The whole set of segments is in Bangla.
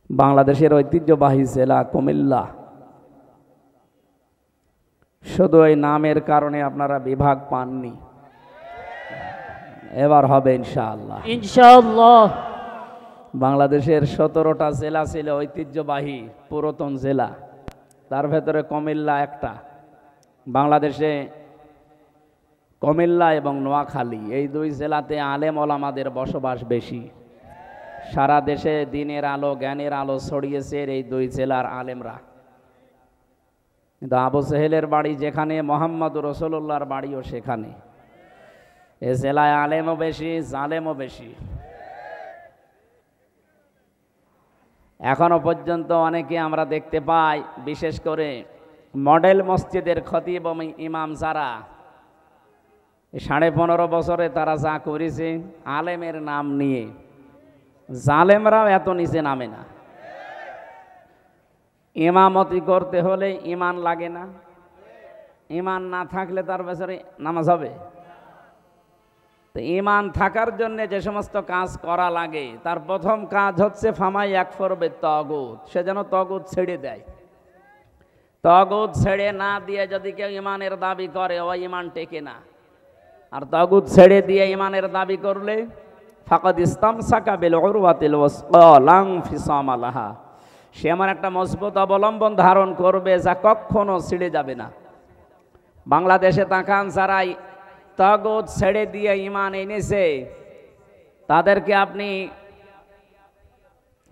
বাংলাদেশের ঐতিহ্যবাহী জেলা কুমিল্লা। শুধু এই নামের কারণে আপনারা বিভাগ পাননি, এবার হবে ইনশাআল্লাহ। ইনশাআল্লাহ। বাংলাদেশের 17টা জেলা ছিল ঐতিহ্যবাহী পুরাতন জেলা, তার ভেতরে কুমিল্লা একটা। বাংলাদেশে কুমিল্লা এবং নোয়াখালী এই দুই জেলাতে আলেম ওলামাদের বসবাস বেশি। সারা দেশে দিনের আলো জ্ঞানের আলো ছড়িয়েছে এই দুই জেলার আলেমরা। কিন্তু আবু সেহেলের বাড়ি যেখানে, মোহাম্মদ রসুল্লাহর বাড়িও সেখানে। এ জেলায় আলেমও বেশি, জালেমও বেশি। এখনো পর্যন্ত অনেকে আমরা দেখতে পাই, বিশেষ করে মডেল মসজিদের খতিব ইমাম যারা 15.5 বছরে তারা যা করেছে আলেমের নাম নিয়ে, জালেমরাও এত নিচে নামে না। ইমামতি করতে হলে ইমান লাগে না? ইমান না থাকলে তার ভেতরে নামাজ হবে? তো ইমান থাকার জন্য যে সমস্ত কাজ করা লাগে তার প্রথম কাজ হচ্ছে ফামাই একফর বে তাগুত, সে যেন তাগুত ছেড়ে দেয়। তাগুত ছেড়ে না দিয়ে যদি কেউ ইমানের দাবি করে, ও ইমান টেকে না। আর তাগুত ছেড়ে দিয়ে ইমানের দাবি করলে ফাকাদ ইসতামসাকা বিল উরওয়াতিল ওয়াসকা লা ইনফিসামা লাহা, সে এমন একটা মজবুত অবলম্বন ধারণ করবে যা কখনো ছিঁড়ে যাবে না। বাংলাদেশে তাকান, যারা তাগুত ছেড়ে দিয়ে ইমান এনেছে তাদেরকে আপনি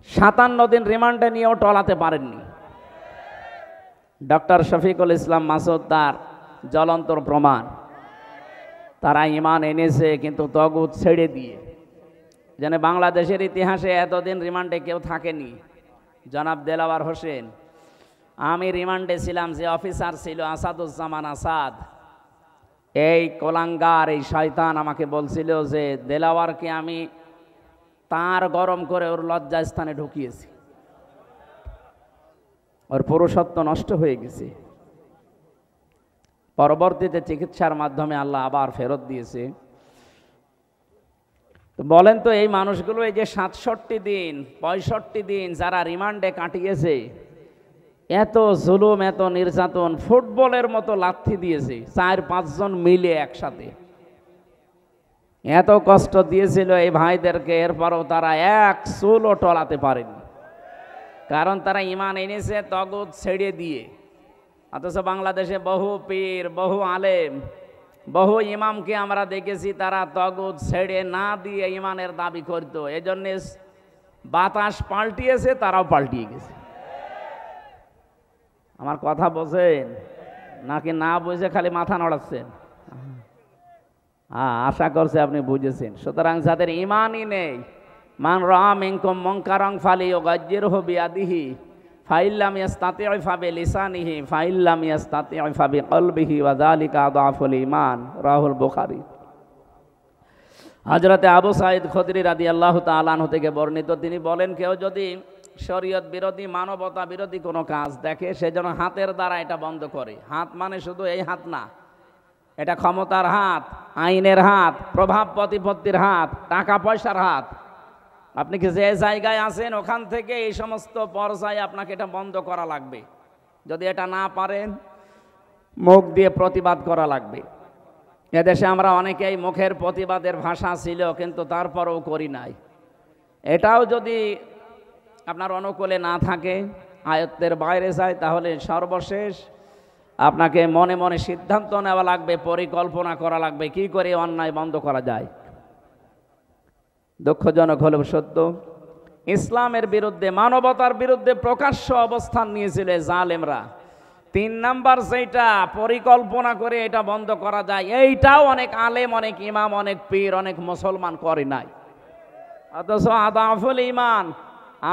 57 দিন রিমান্ডে নিয়েও টলাতে পারেননি। ডক্টর শফিকুল ইসলাম মাসুদ তার জ্বলন্ত প্রমাণ। তারা ইমান এনেছে কিন্তু তাগুত ছেড়ে দিয়ে। যেন বাংলাদেশের ইতিহাসে এতদিন রিমান্ডে কেউ থাকেনি। জনাব দেলাওয়ার হোসেন, আমি রিমান্ডে ছিলাম, যে অফিসার ছিল আসাদুজ্জামান আসাদ, এই কোলাঙ্গার এই শয়তান আমাকে বলছিল যে দেলাওয়ারকে আমি তার গরম করে ওর লজ্জাস্থানে ঢুকিয়েছি, ওর পুরুষত্ব নষ্ট হয়ে গেছে। পরবর্তীতে চিকিৎসার মাধ্যমে আল্লাহ আবার ফেরত দিয়েছে। তো বলেন তো, এই মানুষগুলো এই যে 67 দিন 65 দিন যারা রিমান্ডে কাটিয়েছে, এত জুলুম এত নির্যাতন, ফুটবলের মতো লাথি দিয়েছে 4-5 জন মিলে একসাথে, এত কষ্ট দিয়েছিল এই ভাইদেরকে, এরপরও তারা এক চুলও টলাতে পারেনি। কারণ তারা ইমান এনেছে তাগুত ছেড়ে দিয়ে। অথচ বাংলাদেশে বহু পীর, বহু আলেম, বহু ইমামকে আমরা দেখেছি তারা তাগুত ছেড়ে না দিয়ে ইমানের দাবি করত। এজন্য বাতাস পাল্টিয়েছে, তারাও পাল্টিয়ে গেছে। আমার কথা বোঝেন নাকি না বুঝে খালি মাথা নড়াচ্ছেন? আশা করছে আপনি বুঝেছেন। সুতরাং যাদের ইমানই নেই, মান রাআ মিনকুম মুনকারান ফালিয়ুগায়্যিরহু বিয়াদিহি ফাইল্লাম ইয়াস্তাতি' ফাবিলিসানিহি ফাইল্লাম ইয়াস্তাতি' ফাবিকলবিহি ওয়া যালিকা আযআফুল ঈমান, রাহুল বুখারী। হযরতে আবু সাঈদ খুদরি রাদিয়াল্লাহু তাআলা আনহু থেকে বর্ণিত, তিনি বলেন, কেউ যদি শরীয়ত বিরোধী, মানবতা বিরোধী কোনো কাজ দেখে, সে যেন হাতের দ্বারা এটা বন্ধ করে। হাত মানে শুধু এই হাত না, এটা ক্ষমতার হাত, আইনের হাত, প্রভাব প্রতিপত্তির হাত, টাকা পয়সার হাত। আপনি কি যে জায়গায় আছেন ওখান থেকে এই সমস্ত পর্যায়ে আপনাকে এটা বন্ধ করা লাগবে। যদি এটা না পারেন, মুখ দিয়ে প্রতিবাদ করা লাগবে। এদেশে আমরা অনেকেই মুখের প্রতিবাদের ভাষা ছিল, কিন্তু তারপরেও করি নাই। এটাও যদি আপনার অনুকূলে না থাকে, আয়ত্তের বাইরে যায়, তাহলে সর্বশেষ আপনাকে মনে মনে সিদ্ধান্ত নেওয়া লাগবে, পরিকল্পনা করা লাগবে কি করে অন্যায় বন্ধ করা যায়। দুঃখজনক হলেও সত্য, ইসলামের বিরুদ্ধে, মানবতার বিরুদ্ধে প্রকাশ্য অবস্থান নিয়েছিল জালেমরা। 3 নাম্বার যেটা পরিকল্পনা করে এটা বন্ধ করা যায়, এইটাও অনেক আলেম, অনেক ইমাম, অনেক পীর, অনেক মুসলমান করে নাই। অথচ আদাফুল ইমান,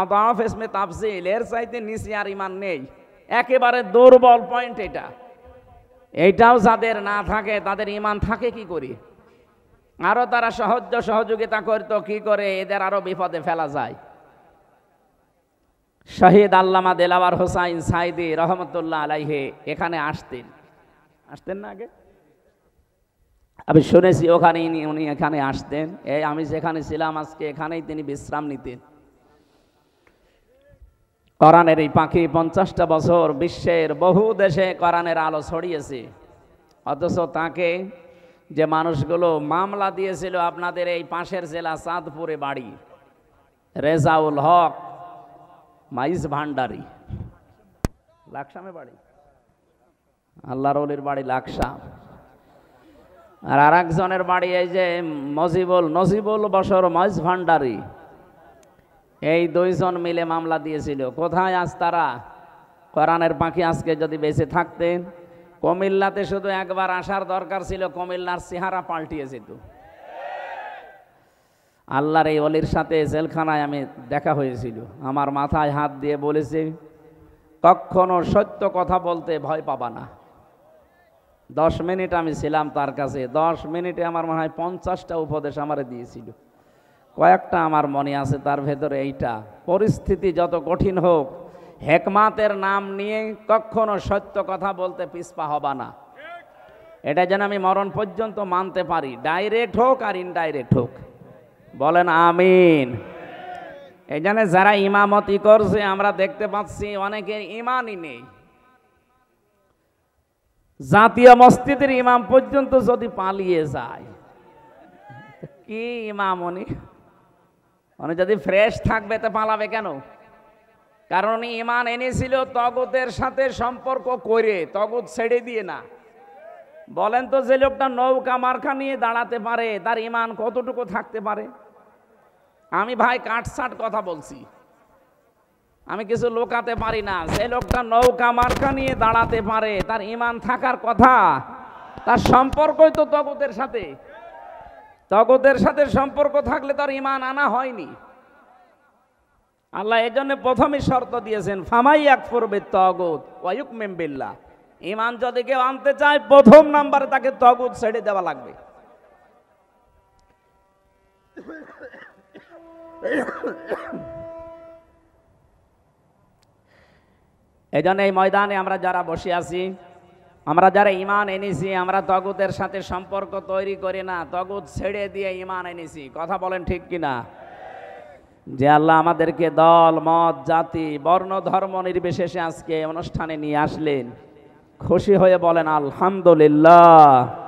আদাফ ইসমে তাফজিল, এর চাইতে নিচে আর ইমান নেই। একেবারে দুর্বল পয়েন্ট এটা। এইটাও যাদের না থাকে, তাদের ইমান থাকে কি করে? আরো তারা সহযোগিতা করতো কি করে এদের আরো বিপদে ফেলা যায়। শহীদ আল্লামা দেলাওয়ার হোসাইন সাইদি রহমতুল্লাহ আলাইহি এখানে আসতেন না আগে? আমি শুনেছি ওখানে উনি এখানে আসতেন। আমি যেখানে ছিলাম আজকে, এখানেই তিনি বিশ্রাম নিতেন। কোরআনের এই পাখি 50টা বছর বিশ্বের বহু দেশে কোরআনের আলো ছড়িয়েছে, অথচ তাকে যে মানুষগুলো মামলা দিয়েছিল আপনাদের এই পাশের জেলা চাঁদপুরে বাড়ি, রেজাউল হক মাইজ ভান্ডারি, লাকসামে বাড়ি, আল্লাহর ওলির বাড়ি লাকসাম, আর আরেকজনের বাড়ি এই যে নজিবুল বশর মাইজ ভান্ডারি, এই দুইজন মিলে মামলা দিয়েছিল। কোথায় আজ তারা? কোরআনের পাখি আজকে যদি বেঁচে থাকতেন, কুমিল্লাতে শুধু একবার আসার দরকার ছিল, কুমিল্লার চেহারা পাল্টিয়ে যেত। আল্লাহর এই ওলির সাথে জেলখানায় আমি দেখা হয়েছিল, আমার মাথায় হাত দিয়ে বলেছে, কখনো সত্য কথা বলতে ভয় পাবা না। 10 মিনিট আমি ছিলাম তার কাছে, 10 মিনিটে আমার মনে হয় 50টা উপদেশ আমারে দিয়েছিল। কয়েকটা আমার মনে আছে, তার ভেতরে এইটা, পরিস্থিতি যত কঠিন হোক হেকমাতের নাম নিয়ে কখনো সত্য কথা বলতে পিছপা হবা না। এটা যেন আমি মরণ পর্যন্ত মানতে পারি, ডাইরেক্ট হোক আর ইনডাইরেক্ট হোক। বলেন আমিন। এই জন্য যারা ইমামতি করছে আমরা দেখতে পাচ্ছি অনেকের ইমানই নেই। জাতীয় মসজিদের ইমাম পর্যন্ত যদি পালিয়ে যায়, কি ইমাম উনি যদি ফ্রেশ থাকবে তো পালাবে কেন? কারণ ইমান এনেছিল তগুতের সাথে সম্পর্ক করে, তগুত ছেড়ে দিয়ে না। বলেন তো, যে লোকটা নৌকা মার্কা নিয়ে দাঁড়াতে পারে তার ইমান কতটুকু থাকতে পারে? আমি ভাই কাটসাট কথা বলছি, আমি কিছু লোকাতে পারি না। যে লোকটা নৌকা মার্কা নিয়ে দাঁড়াতে পারে তার ইমান থাকার কথা, তার সম্পর্কই তো তগুতের সাথে। তগুতের সাথে সম্পর্ক থাকলে তার ইমান আনা হয়নি। আল্লাহ এজন্য প্রথমে শর্ত দিয়েছেন, ফামাই ইয়াকফুর বিত্তাগুত ওয়া ইউমিন বিল্লাহ। ইমান যদি কেউ আনতে চায় প্রথম নাম্বারে তাকে তগুত ছেড়ে দেওয়া লাগবে। এজন্য এই ময়দানে আমরা যারা বসে আছি, আমরা যারা ইমান এনেছি, আমরা তগুতের সাথে সম্পর্ক তৈরি করি না, তগুত ছেড়ে দিয়ে ইমান এনেছি। কথা বলেন ঠিক কিনা? যে আল্লাহ আমাদেরকে দল মত জাতি বর্ণ ধর্ম নির্বিশেষে আজকে অনুষ্ঠানে নিয়ে আসলেন, খুশি হয়ে বলেন আলহামদুলিল্লাহ।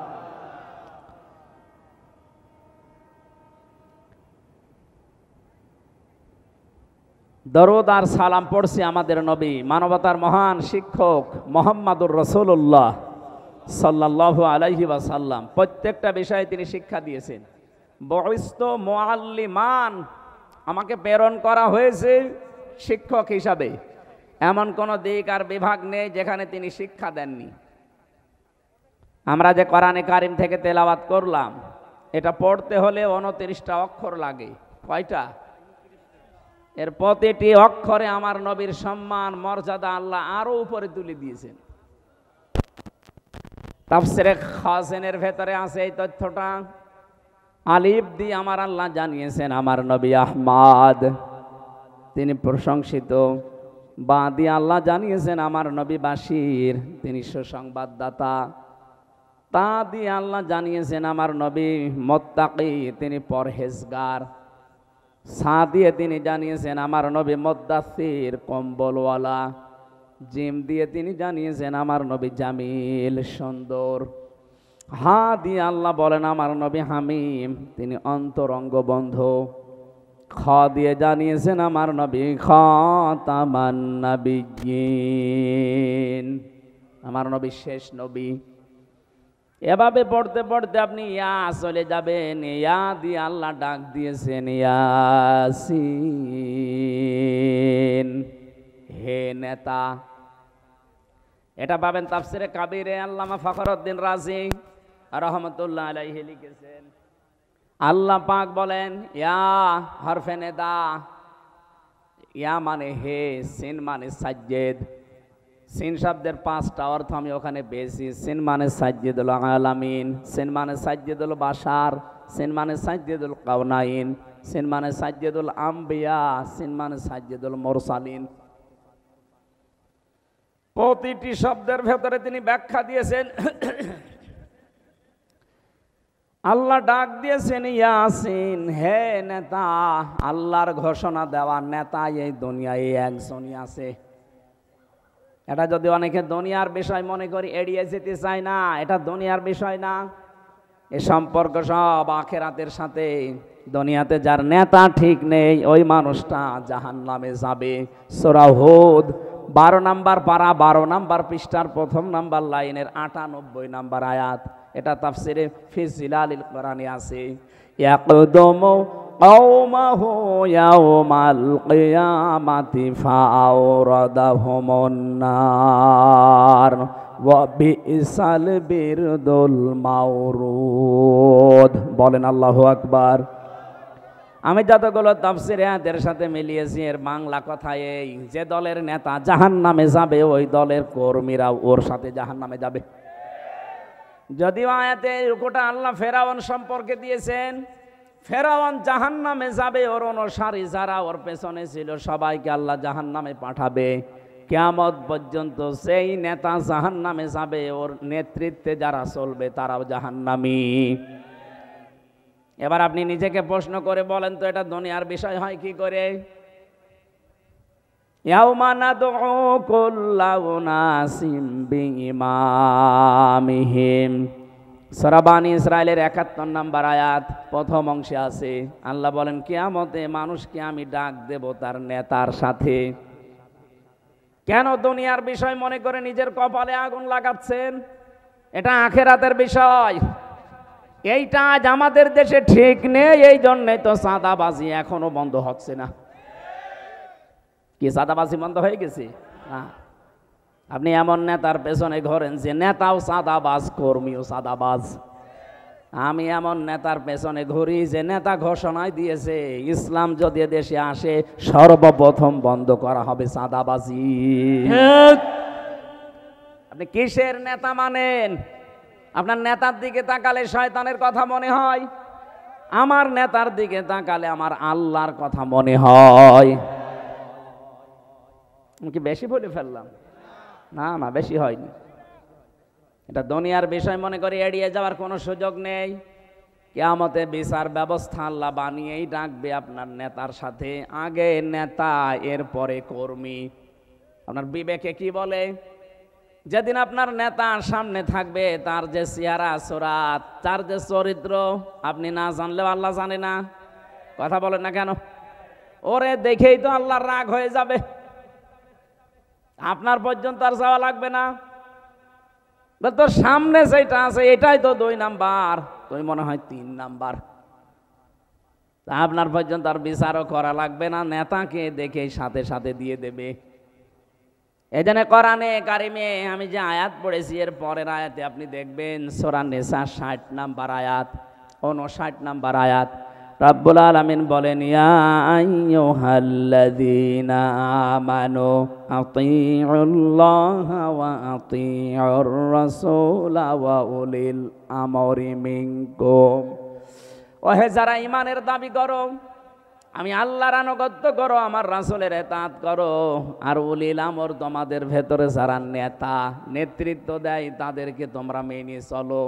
দরুদ আর সালাম পড়ছি আমাদের নবী, মানবতার মহান শিক্ষক মুহাম্মাদুর রাসূলুল্লাহ সাল্লাল্লাহু আলাইহি ওয়াসাল্লাম। প্রত্যেকটা বিষয়ে তিনি শিক্ষা দিয়েছেন। বুইসতু মুআল্লিমান, আমাকে প্রেরণ করা হয়েছে শিক্ষক হিসাবে। এমন কোন দিক আর বিভাগ নেই যেখানে তিনি শিক্ষা দেননি। আমরা যে কোরআনে কারিম থেকে তেলাওয়াত করলাম, এটা পড়তে হলে 29টা অক্ষর লাগে। কয়টা? এর প্রতিটি অক্ষরে আমার নবীর সম্মান মর্যাদা আল্লাহ আরো উপরে তুলে দিয়েছেন। তাফসিরে খাসিনের ভেতরে আছে এই তথ্যটা। আলিফ দিয়ে আমার আল্লাহ জানিয়েছেন আমার নবী আহমদ, তিনি প্রশংসিত। বা দিয়ে আল্লাহ জানিয়েছেন আমার নবী বাশির, তিনি সুসংবাদদাতা। তা দিয়ে আল্লাহ জানিয়েছেন আমার নবী মুত্তাকি, তিনি পরহেজগার। সা দিয়ে তিনি জানিয়েছেন আমার নবী মুদ্দাসির, কম্বলওয়ালা। জিম দিয়ে তিনি জানিয়েছেন আমার নবী জামিল, সুন্দর। হা দিয়ে আল্লাহ বলেন আমার নবী হামিম, তিনি অন্তরঙ্গ বন্ধু। খ দিয়ে জানিয়েছেন আমার নবী খাতামান নাবিয়্যিন, আমার নবী শেষ নবী। এভাবে পড়তে পড়তে আপনি ইয়া চলে যাবেন। ইয়া দিয়ে আল্লাহ ডাক দিয়েছেন ইয়াসিন, হে নেতা। এটা পাবেন তাফসিরে কাবিরে, আল্লামা ফখরুদ্দিন রাজি রহমতুল্লাহ আলাইহি লিখেছেন। আল্লাহ পাক বলেন ইয়া হরফে নেদা, ইয়া মানে হে, সিন মানে সাজ্জেদ। সিন শব্দের 5টা অর্থ আমি ওখানে পেয়েছি। সিন মানে সাজ্জেদুল আলামিন, সিন মানে সাজ্জেদুল বাশার, সিন মানে সাজ্জেদুল কাউনাইন, সিন মানে সাজ্জেদুল আম্বিয়া, সিন মানে সাজ্জেদুল মুরসালিন। প্রতিটি শব্দের ভেতরে তিনি ব্যাখ্যা দিয়েছেন। আল্লাহ ডাক দিয়েছেন, ইয়াসিন, হে নেতা, আল্লাহর ঘোষণা দেওয়া নেতা এই দুনিয়ায় একজনই আছে। এটা যদি অনেকে দুনিয়ার বিষয় মনে করি এড়িয়ে যেতে চায় না, এটা দুনিয়ার বিষয় না, এ সম্পর্ক সব আখিরাতের সাথে। দুনিয়াতে যার নেতা ঠিক নেই ওই মানুষটা জাহান্নামে যাবে। সূরা হুদ 12 নম্বর পারা 12 নম্বর পৃষ্ঠার 1 নম্বর লাইনের 98 নম্বর আয়াত। এটা তাফসিরে ফি জিলালিল কোরআনে আছে। ইয়াকদুমু কওমাহু ইয়াওমাল কিয়ামাতি ফাআওরাদাহুমুন নার ওয়া বিসাল বিরদুল মাওরুদ। বলেন আল্লাহু আকবার। আমি যতগুলো তাফসির আয়াতের সাথে মিলিয়েছি এর বাংলা কথা এই, যে দলের নেতা জাহান্নামে যাবে ওই দলের কর্মীরা ওর সাথে জাহান্নামে যাবে। যদিও আয়াতে রুকুটা আল্লাহ ফেরাউন সম্পর্কে দিয়েছেন, ফেরাউন জাহান্নামে যাবে, ওর অনুসারী যারা ওর পেছনে ছিল সবাইকে আল্লাহ জাহান্নামে পাঠাবে। কিয়ামত পর্যন্ত সেই নেতা জাহান্নামে যাবে, ওর নেতৃত্বে যারা চলবে তারাও জাহান্নামী। এবার আপনি নিজেকে প্রশ্ন করে বলেন তো, এটা দুনিয়ার বিষয় হয় কি করে? ইয়াউমা নাদউ কুল্লা উনাসিম বিইমামিহিম, সূরা বানী ইসরাইলের 71 নম্বর আয়াত প্রথম অংশে আছে। আল্লাহ বলেন, কিয়ামতে মানুষকে আমি ডাক দেব তার নেতার সাথে। কেন দুনিয়ার বিষয় মনে করে নিজের কপালে আগুন লাগাচ্ছেন? এটা আখিরাতের বিষয়। এইটা আজ আমাদের দেশে ঠিক নেই, এই জন্যই তো চাঁদাবাজি এখনো বন্ধ হচ্ছে না। কি চাঁদাবাজি বন্ধ হয়ে গেছে? না, আপনি এমন নেতার পেছনে ঘোরেন যে নেতাও চাঁদাবাজ, কর্মীও চাঁদাবাজ। আমি এমন নেতার পেছনে ঘুরি যে নেতা ঘোষণায় দিয়েছে ইসলাম যদি দেশে আসে সর্বপ্রথম বন্ধ করা হবে চাঁদাবাজি। আপনি কিসের নেতা মানেন? আপনার নেতার দিকে তাকালে শয়তানের কথা মনে হয়, আমার নেতার দিকে তাকালে আমার আল্লাহর কথা মনে হয়। কি বেশি বলে ফেললাম? না না, বেশি হয়নি। এটা দুনিয়ার বিষয় মনে করে এড়িয়ে যাওয়ার কোনো সুযোগ নেই। কিয়ামতে বিচার ব্যবস্থা আল্লাহ বানিয়েই ডাকবে আপনার নেতার সাথে। আগে নেতা, এরপরে কর্মী। আপনার বিবেকে কি বলে? যেদিন আপনার নেতা সামনে থাকবে, তার যে চেহারা সুরাত, তার যে চরিত্র আপনি না জানলেও আল্লাহ জানে না। কথা বলেন না কেন? ওরে দেখেই তো আল্লাহর রাগ হয়ে যাবে। আপনার পর্যন্ত আর যাওয়া লাগবে না। তোর সামনে যেটা আছে এটাই তো 2 নাম্বার, তুই মনে হয় 3 নাম্বার। আপনার পর্যন্ত আর বিচারও করা লাগবে না, নেতাকে দেখে সাথে সাথে দিয়ে দেবে। এই জন্য কোরআনে কারিমে আমি যে আয়াত পড়েছি এর পরের আয়াতে আপনি দেখবেন সূরা নিসা 60 নাম্বার আয়াত, 59 নাম্বার আয়াত। রব্বুল আলামিন বলেন, ইয়া আইয়ুহাল্লাযীনা আমানু আতিউল্লাহা ওয়া আতিউর রাসূলা ওয়া উলিল আমরি মিনকুম। ওহে যারা ঈমানের দাবি করো, আমি আল্লাহর আনুগত্য করো, আমার রাসূলের ইতাআত করো, আর উলিল আমর তোমাদের ভেতরে যারা নেতা নেতৃত্ব দেয় তাদেরকে তোমরা মেনে চলো।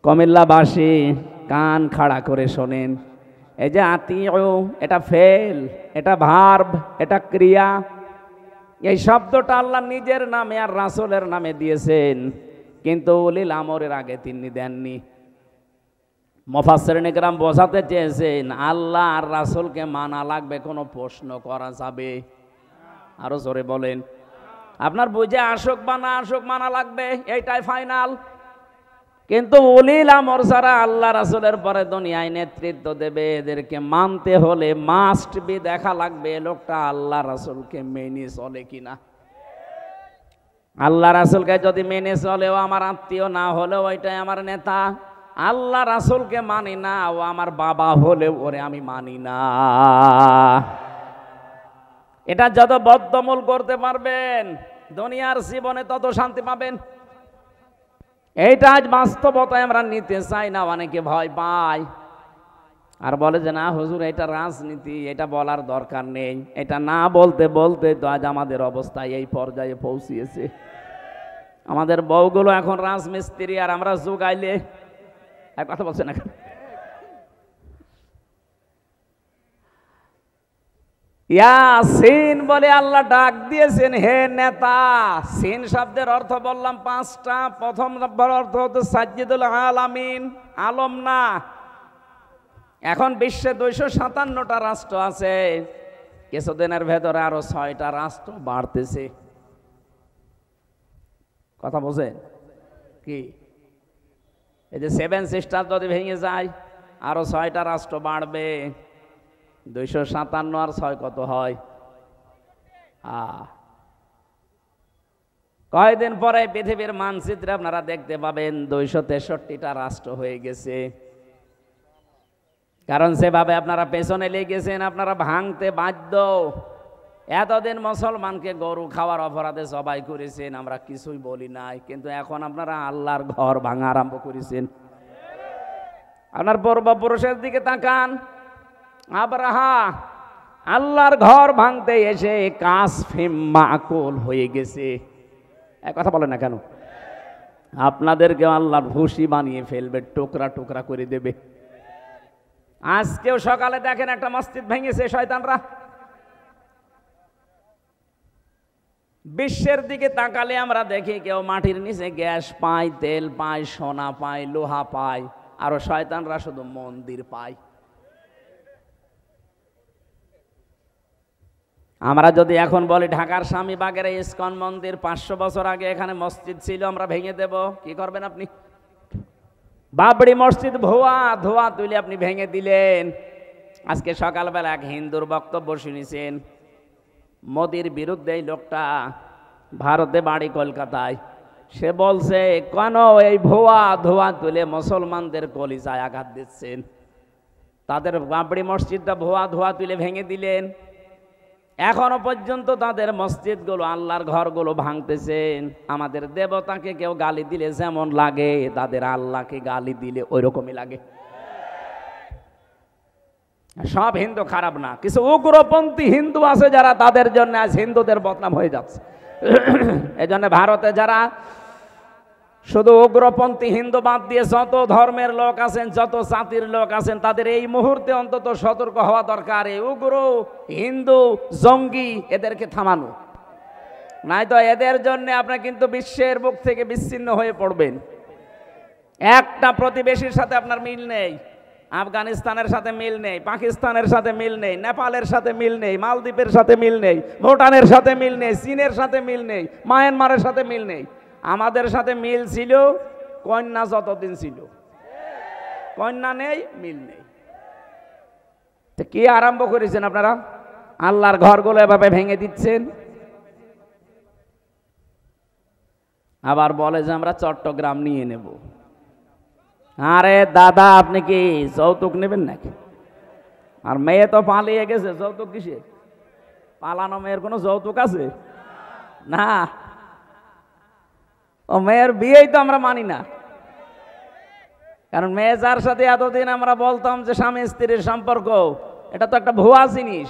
কুমিল্লাবাসী কান খাড়া করে শোনেন, এই যে আতিউ, এটা ফেল, এটা ভার্ব, এটা ক্রিয়া। এই শব্দটা আল্লাহ নিজের নামে আর রাসূলের নামে দিয়েছেন, কিন্তু উলিল আমরের আগে তিনি দেননি। মুফাসসিরিন ইকরাম বোঝাতে চেয়েছেন আল্লাহ আর রাসূলকে মানা লাগবে, কোনো প্রশ্ন করা যাবে? আরো জোরে বলেন। আপনার বুঝে আসুক বা না আসুক মানা লাগবে, এইটাই ফাইনাল। কিন্তু উলিল আমর যারা আল্লাহ রাসূলের পরে দুনিয়ায় নেতৃত্ব দেবে, এদেরকে মানতে হলে মাস্ট বি দেখা লাগবে লোকটা আল্লাহ রাসূলকে মেনে চলে কিনা। আল্লাহ রাসূলকে যদি মেনে চলেও আমার আত্মীয় না হলেও ওইটাই আমার নেতা। আল্লাহ রাসূলকে মানি না, ও আমার বাবা হলেও ওরে আমি মানি না। এটা যত বদ্ধমূল করতে পারবেন দুনিয়ার জীবনে তত শান্তি পাবেন। এইটা আজ বাস্তবতায় আমরা নিতে চাই না, অনেকে ভয় পায় আর বলে যে না হুজুর এটা রাজনীতি, এটা বলার দরকার নেই। এটা না বলতে বলতে তো আজ আমাদের অবস্থা এই পর্যায়ে পৌঁছিয়েছে। আমাদের বউগুলো এখন রাজমিস্ত্রি, আর আমরা যুগাইলে আর কথা বলছে না। ইয়াসিন বলে আল্লাহ ডাক দিয়েছেন, হে নেতা। সিন শব্দের অর্থ বললাম 5টা। প্রথম নম্বর অর্থ হচ্ছে সাজ্জিদুল আলামিন, আলম না। এখন বিশ্বে 257টা রাষ্ট্র আছে, কিছুদিনের ভেতরে আরো 6টা রাষ্ট্র বাড়তেছে। কথা বোঝেন কি? এই যে 7 সিস্টার যদি ভেঙে যায়, আরো 6টা রাষ্ট্র বাড়বে। 257 আর 6 কত হয়? কয়েকদিন পরে পৃথিবীর মানচিত্রে আপনারা দেখতে পাবেন 263টা রাষ্ট্র হয়ে গেছে। কারণ সেভাবে আপনারা পেছনে লেগেছেন, আপনারা ভাঙতে বাধ্য। এতদিন মুসলমানকে গরু খাওয়ার অপরাধে জবাই করেছেন, আমরা কিছুই বলি নাই, কিন্তু এখন আপনারা আল্লাহর ঘর ভাঙা আরম্ভ করেছেন। আপনার পূর্বপুরুষের দিকে তাকান। আব্রাহা আল্লাহর ঘর ভাঙতে এসে কাসফিম মাকুল হয়ে গেছে। এক কথা বলে না কেন? আপনাদেরকে আল্লাহর ভুসি বানিয়ে ফেলবে, টুকরা টুকরা করে দেবে। আজকেও সকালে দেখেন একটা মসজিদ ভেঙেছে শয়তানরা। বিশ্বের দিকে তাকালে আমরা দেখি কেউ মাটির নিচে গ্যাস পায়, তেল পায়, সোনা পায়, লোহা পায়, আরো শয়তানরা শুধু মন্দির পায়। আমরা যদি এখন বলি ঢাকার স্বামীবাগের ইসকন মন্দির 500 বছর আগে এখানে মসজিদ ছিল, আমরা ভেঙে দেব, কি করবেন আপনি? বাবরি মসজিদ ধোয়া তুলে আপনি ভেঙে দিলেন। আজকে সকালবেলা এক হিন্দুর বক্তব্য শুনেছেন, মোদির বিরুদ্ধে এই লোকটা, ভারতে বাড়ি কলকাতায়। সে বলছে কেন এই ধোয়া তুলে মুসলমানদের কলিজায় আঘাত দিচ্ছেন? তাদের বাবরি মসজিদটা ধোয়া তুলে ভেঙে দিলেন। এখনো পর্যন্ত তাদের মসজিদগুলো, আল্লাহর ঘরগুলো ভাঙতেছেন। আমাদের দেবতাকে কেউ গালি দিলে যেমন লাগে, তাদের আল্লাহকে গালি দিলে ওই রকমই লাগে। সব হিন্দু খারাপ না, কিছু উগ্রপন্থী হিন্দু আছে যারা, তাদের জন্য আজ হিন্দুদের বদনাম হয়ে যাচ্ছে। এই জন্য ভারতে যারা শুধু উগ্রপন্থী হিন্দু বাদ দিয়ে যত ধর্মের লোক আছেন, যত জাতির লোক আছেন, তাদের এই মুহূর্তে অন্তত সতর্ক হওয়া দরকার। এই উগ্র হিন্দু জঙ্গি এদেরকে থামানো, নাই তো এদের জন্য আপনার কিন্তু বিশ্বের বুক থেকে বিচ্ছিন্ন হয়ে পড়বেন। একটা প্রতিবেশীর সাথে আপনার মিল নেই, আফগানিস্তানের সাথে মিল নেই, পাকিস্তানের সাথে মিল নেই, নেপালের সাথে মিল নেই, মালদ্বীপের সাথে মিল নেই, ভুটানের সাথে মিল নেই, চীনের সাথে মিল নেই, মায়ানমারের সাথে মিল নেই। আমাদের সাথে মিল ছিল কন্যা যতদিন ছিল, কন্যা নেই, মিল নেই। কি আরম্ভ করেছেন আপনারা? আল্লাহর ঘরগুলো এভাবে ভেঙে দিচ্ছেন। আবার বলে যে আমরা চট্টগ্রাম নিয়ে নেব। আরে দাদা, আপনি কি যৌতুক নেবেন নাকি? আর মেয়ে তো পালিয়ে গেছে, যৌতুক কিসের? পালানো মেয়ের কোনো যৌতুক আছে? না, ও মেয়ের বিয়েই তো আমরা মানি না। কারণ মেয়ে যার সাথে এতদিন আমরা বলতাম যে স্বামী স্ত্রীর সম্পর্ক, এটা তো একটা ভুয়া জিনিস।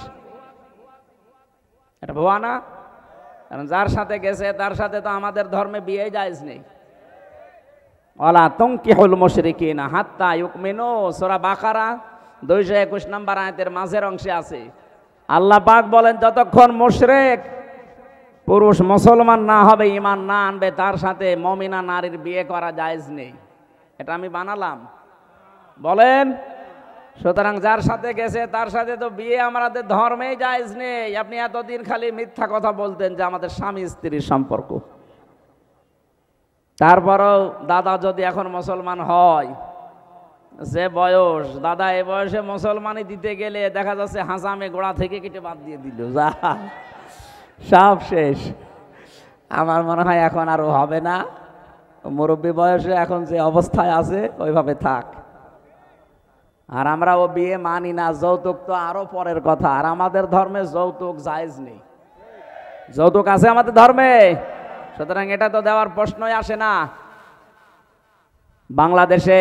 এটা ভুয়া না? কারণ যার সাথে গেছে তার সাথে তো আমাদের ধর্মে বিয়ে জায়েজ নেই। ওয়ালা তুনকিহুল মুশরিকিনা হাত্তা ইউমিনু, সূরা বাকারা 221 নম্বর আয়াতের মাঝের অংশে আছে। আল্লাহ পাক বলেন, যতক্ষণ মুশরিক পুরুষ মুসলমান না হবে, ঈমান না আনবে, তার সাথে মুমিনা নারীর বিয়ে করা জায়েজ নেই। এটা আমি বানালাম? বলেন। সুতরাং যার সাথে গেছে তার সাথে তো বিয়ে আমাদের ধর্মেই জায়েজ নেই। আপনি এতদিন খালি মিথ্যা কথা বলতেন যে আমাদের স্বামী স্ত্রীর সম্পর্ক। তারপরও দাদা যদি এখন মুসলমান হয়, যে বয়স, দাদা এ বয়সে মুসলমানই দিতে গেলে দেখা যাচ্ছে হাসামে গোড়া থেকে কেটে বাদ দিয়ে দিল, যা সব শেষ। আমার মনে হয় এখন আর হবে না। মুরব্বী বয়সে এখন যে অবস্থায় আছে ওইভাবে থাক। আর আমরা ও বিয়ে মানি না। যৌতুক তো আরো পরের কথা। আর আমাদের ধর্মে যৌতুক জায়েজ নেই। যৌতুক আছে আমাদের ধর্মে, সুতরাং এটা তো দেওয়ার প্রশ্নই আসে না। বাংলাদেশে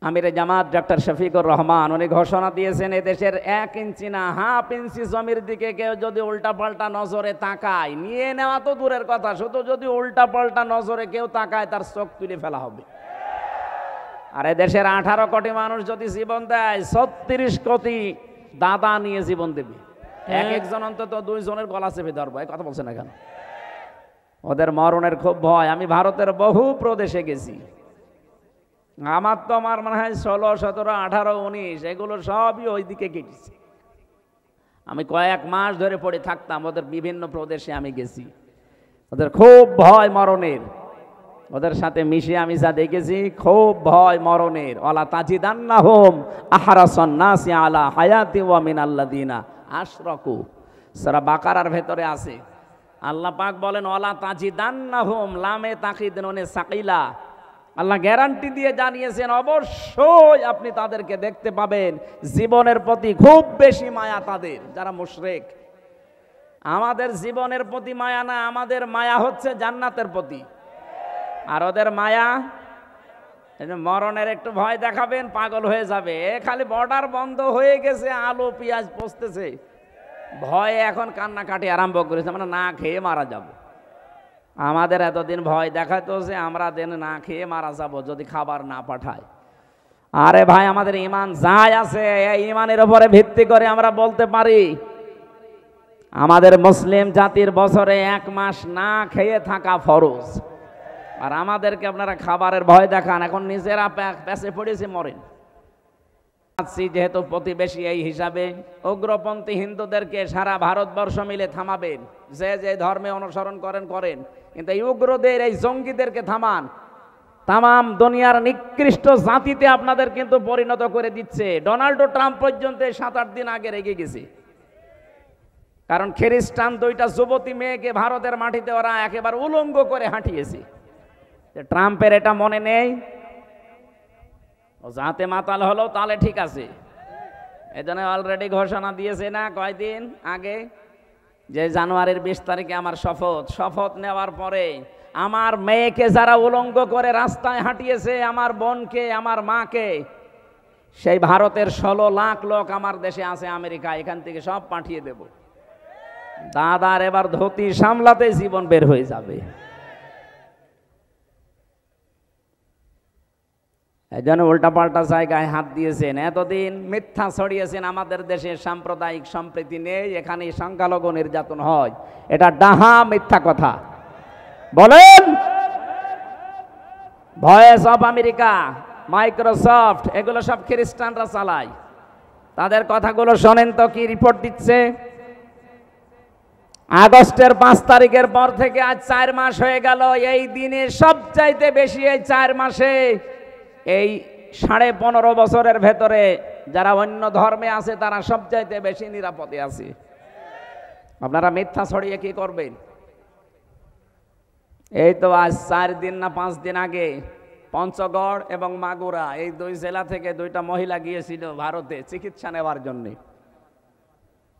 আমিরে জামাত ডক্টর শফিকুর রহমান উনি ঘোষণা দিয়েছেন, এদেশের 1 ইঞ্চি না হাফ ইঞ্চি জমির দিকে কেউ যদি উল্টা পাল্টা নজরে তাকায়, নিয়ে নেওয়া তো দূরের কথা, শুধু যদি উল্টা পাল্টা নজরে কেউ তাকায় তার চোখ তুলে ফেলা হবে। আর এই দেশের 18 কোটি মানুষ যদি জীবন দেয়, 36 কোটি দাদা নিয়ে জীবন দেবে। এক একজন অন্তত 2 জনের গলা চেপে ধরবো। এই কথা বলছে না কেন? ওদের মরণের খুব ভয়। আমি ভারতের বহু প্রদেশে গেছি, আমার তো আমার মনে হয় 16, 17, 18, 19 এগুলো সবই ওই দিকে কেটেছে। আমি কয়েক মাস ধরে পড়ে থাকতাম, ওদের বিভিন্ন প্রদেশে আমি গেছি। ওদের খুব ভয় মরণের, ওদের সাথে মিশে আমি যা দেখেছি, খুব ভয় মরণের। ওয়ালা তাজিদান্নাহুম আহরাসান নাসি আলা হায়াতি ওয়া মিনাল্লাযিনা আশরাকু। সূরা বাকারার ভেতরে আছে, আল্লাহ পাক বলেন ওয়ালা তাজিদান্নাহুম, লামে তাকিদ নুনে সাকিলা। আল্লাহ গ্যারান্টি দিয়ে জানিয়েছেন অবশ্যই আপনি তাদেরকে দেখতে পাবেন জীবনের প্রতি খুব বেশি মায়া তাদের, যারা মুশরিক। আমাদের জীবনের প্রতি মায়া না, আমাদের মায়া হচ্ছে জান্নাতের প্রতি। আর ওদের মায়া, মরণের একটু ভয় দেখাবেন, পাগল হয়ে যাবে। খালি বর্ডার বন্ধ হয়ে গেছে, আলু পেঁয়াজ পচতেছে, ভয়ে এখন কান্নাকাটি আরম্ভ করেছে, আমরা না খেয়ে মারা যাব। আমাদের এতদিন ভয় দেখাতো যে আমরা দিন না খেয়ে মারা যাব যদি খাবার না পাঠায়। আরে ভাই, আমাদের ঈমান যাই আছে, এই ঈমানের উপরে ভিত্তি করে আমরা বলতে পারি আমাদের মুসলিম জাতির বছরে 1 মাস না খেয়ে থাকা ফরজ। আর আমাদেরকে আপনারা খাবারের ভয় দেখান, এখন নিজেরা পেছে পড়েছে মরেন। যেহেতু প্রতিবেশী, এই হিসাবে উগ্রপন্থী হিন্দুদেরকে সারা ভারতবর্ষ মিলে থামাবেন। যে যে ধর্মে অনুসরণ করেন করেন, কিন্তু এই উগ্রদের, এই জঙ্গিদেরকে থামান। তাম দুনিয়ার নিকৃষ্ট জাতিতে আপনাদের কিন্তু পরিণত করে দিচ্ছে। ডোনাল্ড ট্রাম্প পর্যন্ত 7-8 দিন আগে রেগে গেছে, কারণ খ্রিস্টান 2টা যুবতী মেয়েকে ভারতের মাটিতে ওরা একেবারে উলঙ্গ করে হাঁটিয়েছে। ট্রাম্পের এটা মনে নেই, ও যাতে মাতাল হলো তাহলে ঠিক আছে। এজন্য অলরেডি ঘোষণা দিয়েছে না কয়দিন আগে, যে জানুয়ারির 20 তারিখে আমার শপথ নেওয়ার পরে আমার মেয়েকে যারা উলঙ্গ করে রাস্তায় হাঁটিয়েছে, আমার বোনকে, আমার মাকে, সেই ভারতের 16 লাখ লোক আমার দেশে আছে আমেরিকা, এখান থেকে সব পাঠিয়ে দেব। দাদার এবার ধুতি সামলাতে জীবন বের হয়ে যাবে। এই জন্য উল্টাপাল্টা জায়গায় হাত দিয়েছেন, এতদিন মিথ্যা ছড়িয়েছেন আমাদের দেশে সাম্প্রদায়িক সম্প্রীতি নেই, এখানে সংখ্যালঘু নির্যাতন হয়। এটা ডাহা মিথ্যা কথা। বলেন, ভয়েস অফ আমেরিকা, মাইক্রোসফট, এগুলো সব খ্রিস্টানরা চালায়। তাদের কথাগুলো শোনেন তো কি রিপোর্ট দিচ্ছে। আগস্টের 5 তারিখের পর থেকে আজ 4 মাস হয়ে গেল। এই দিনে সবচাইতে বেশি, এই 4 মাসে, এই 15.5 বছরের ভেতরে যারা অন্য ধর্মে আছে তারা সবচাইতে বেশি নিরাপদে আছে। আপনারা মিথ্যা ছড়িয়ে কি করবেন? এই তো আজ 4 দিন না 5 দিন আগে পঞ্চগড় এবং মাগুরা, এই 2 জেলা থেকে 2টা মহিলা গিয়েছিল ভারতে চিকিৎসা নেওয়ার জন্য।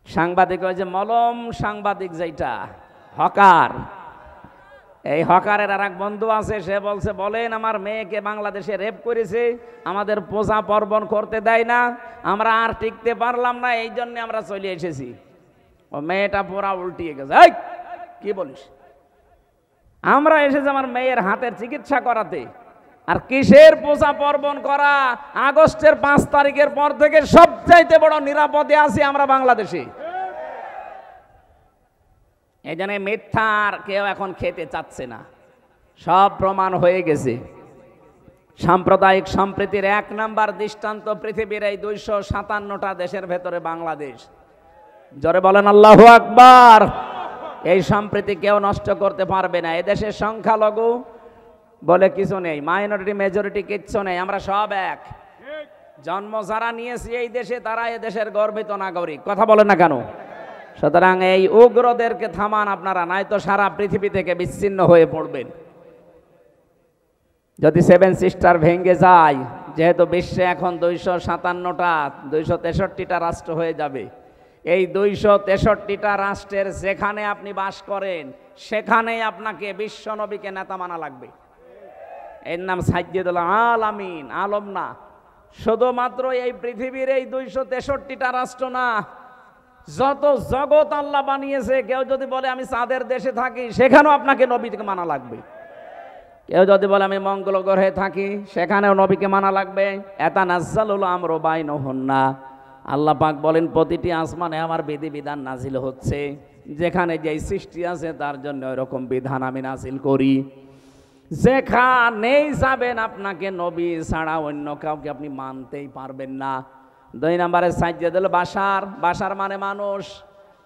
সাংবাদিক, ওই যে মলম সাংবাদিক, যেটা হকার, এই হকারের আর এক বন্ধু আছে, সে বলছে, বলেন আমার মেয়েকে বাংলাদেশে রেপ করেছে, আমাদের পূজা পার্বণ করতে দেয় না, আমরা আর টিকতে পারলাম না, এই জন্য আমরা চলে এসেছি। ও মেয়েটা পুরা উল্টিয়ে গেছে। এই কি বলিস? আমরা এসেছি আমার মেয়ের হাতের চিকিৎসা করাতে, আর কিসের পূজা পার্বণ করা? আগস্টের 5 তারিখের পর থেকে সবচাইতে বড় নিরাপদে আছি আমরা বাংলাদেশে। এই জন্য মিথ্যার কেউ এখন খেতে চাচ্ছে না, সব প্রমাণ হয়ে গেছে। সাম্প্রদায়িক সম্প্রীতির 1 নাম্বার দৃষ্টান্ত পৃথিবীর এই 257টা দেশের ভেতরে বাংলাদেশ। জোরে বলেন আল্লাহু আকবার। এই সম্প্রীতি কেউ নষ্ট করতে পারবে না। এদেশের সংখ্যালঘু বলে কিছু নেই, মাইনরিটি মেজরিটি কিচ্ছু নেই, আমরা সব এক। জন্ম যারা নিয়েছি এই দেশে, তারা এদেশের গর্বিত নাগরিক। কথা বলেন না কেন? সুতরাং এই উগ্রদেরকে থামান আপনারা, নাই তো সারা পৃথিবী থেকে বিচ্ছিন্ন হয়ে পড়বেন। যদি 7 সিস্টার ভেঙে যায়, যেহেতু বিশ্বে এখন 257টা 263টা রাষ্ট্র হয়ে যাবে, এই 263টা রাষ্ট্রের যেখানে আপনি বাস করেন, সেখানেই আপনাকে বিশ্ব নবীকে নেতা মানা লাগবে। এর নাম সাইয়্যিদুল আলামিন, আলম না। শুধুমাত্র এই পৃথিবীর এই 263টা রাষ্ট্র না, যত জগৎ আল্লাহ বানিয়েছে, কেউ যদি বলে আমি চাঁদের দেশে থাকি, সেখানেও আপনাকে নবীকে মানা লাগবে। কেউ যদি বলে আমি মঙ্গল গ্রহে থাকি, সেখানেও নবীকে মানা লাগবে। এতানাজ্জালুল আমরু বাইনাহুন্না, আল্লাহ পাক বলেন প্রতিটি আসমানে আমার বিধিবিধান নাজিল হচ্ছে, যেখানে যেই সৃষ্টি আছে তার জন্য ওইরকম বিধান আমি নাজিল করি। যেখানেই যাবেন আপনাকে নবী ছাড়া অন্য কাউকে আপনি মানতেই পারবেন না। 2 নম্বরে সাজ্জাদুল বাশার, বাশার মানে মানুষ।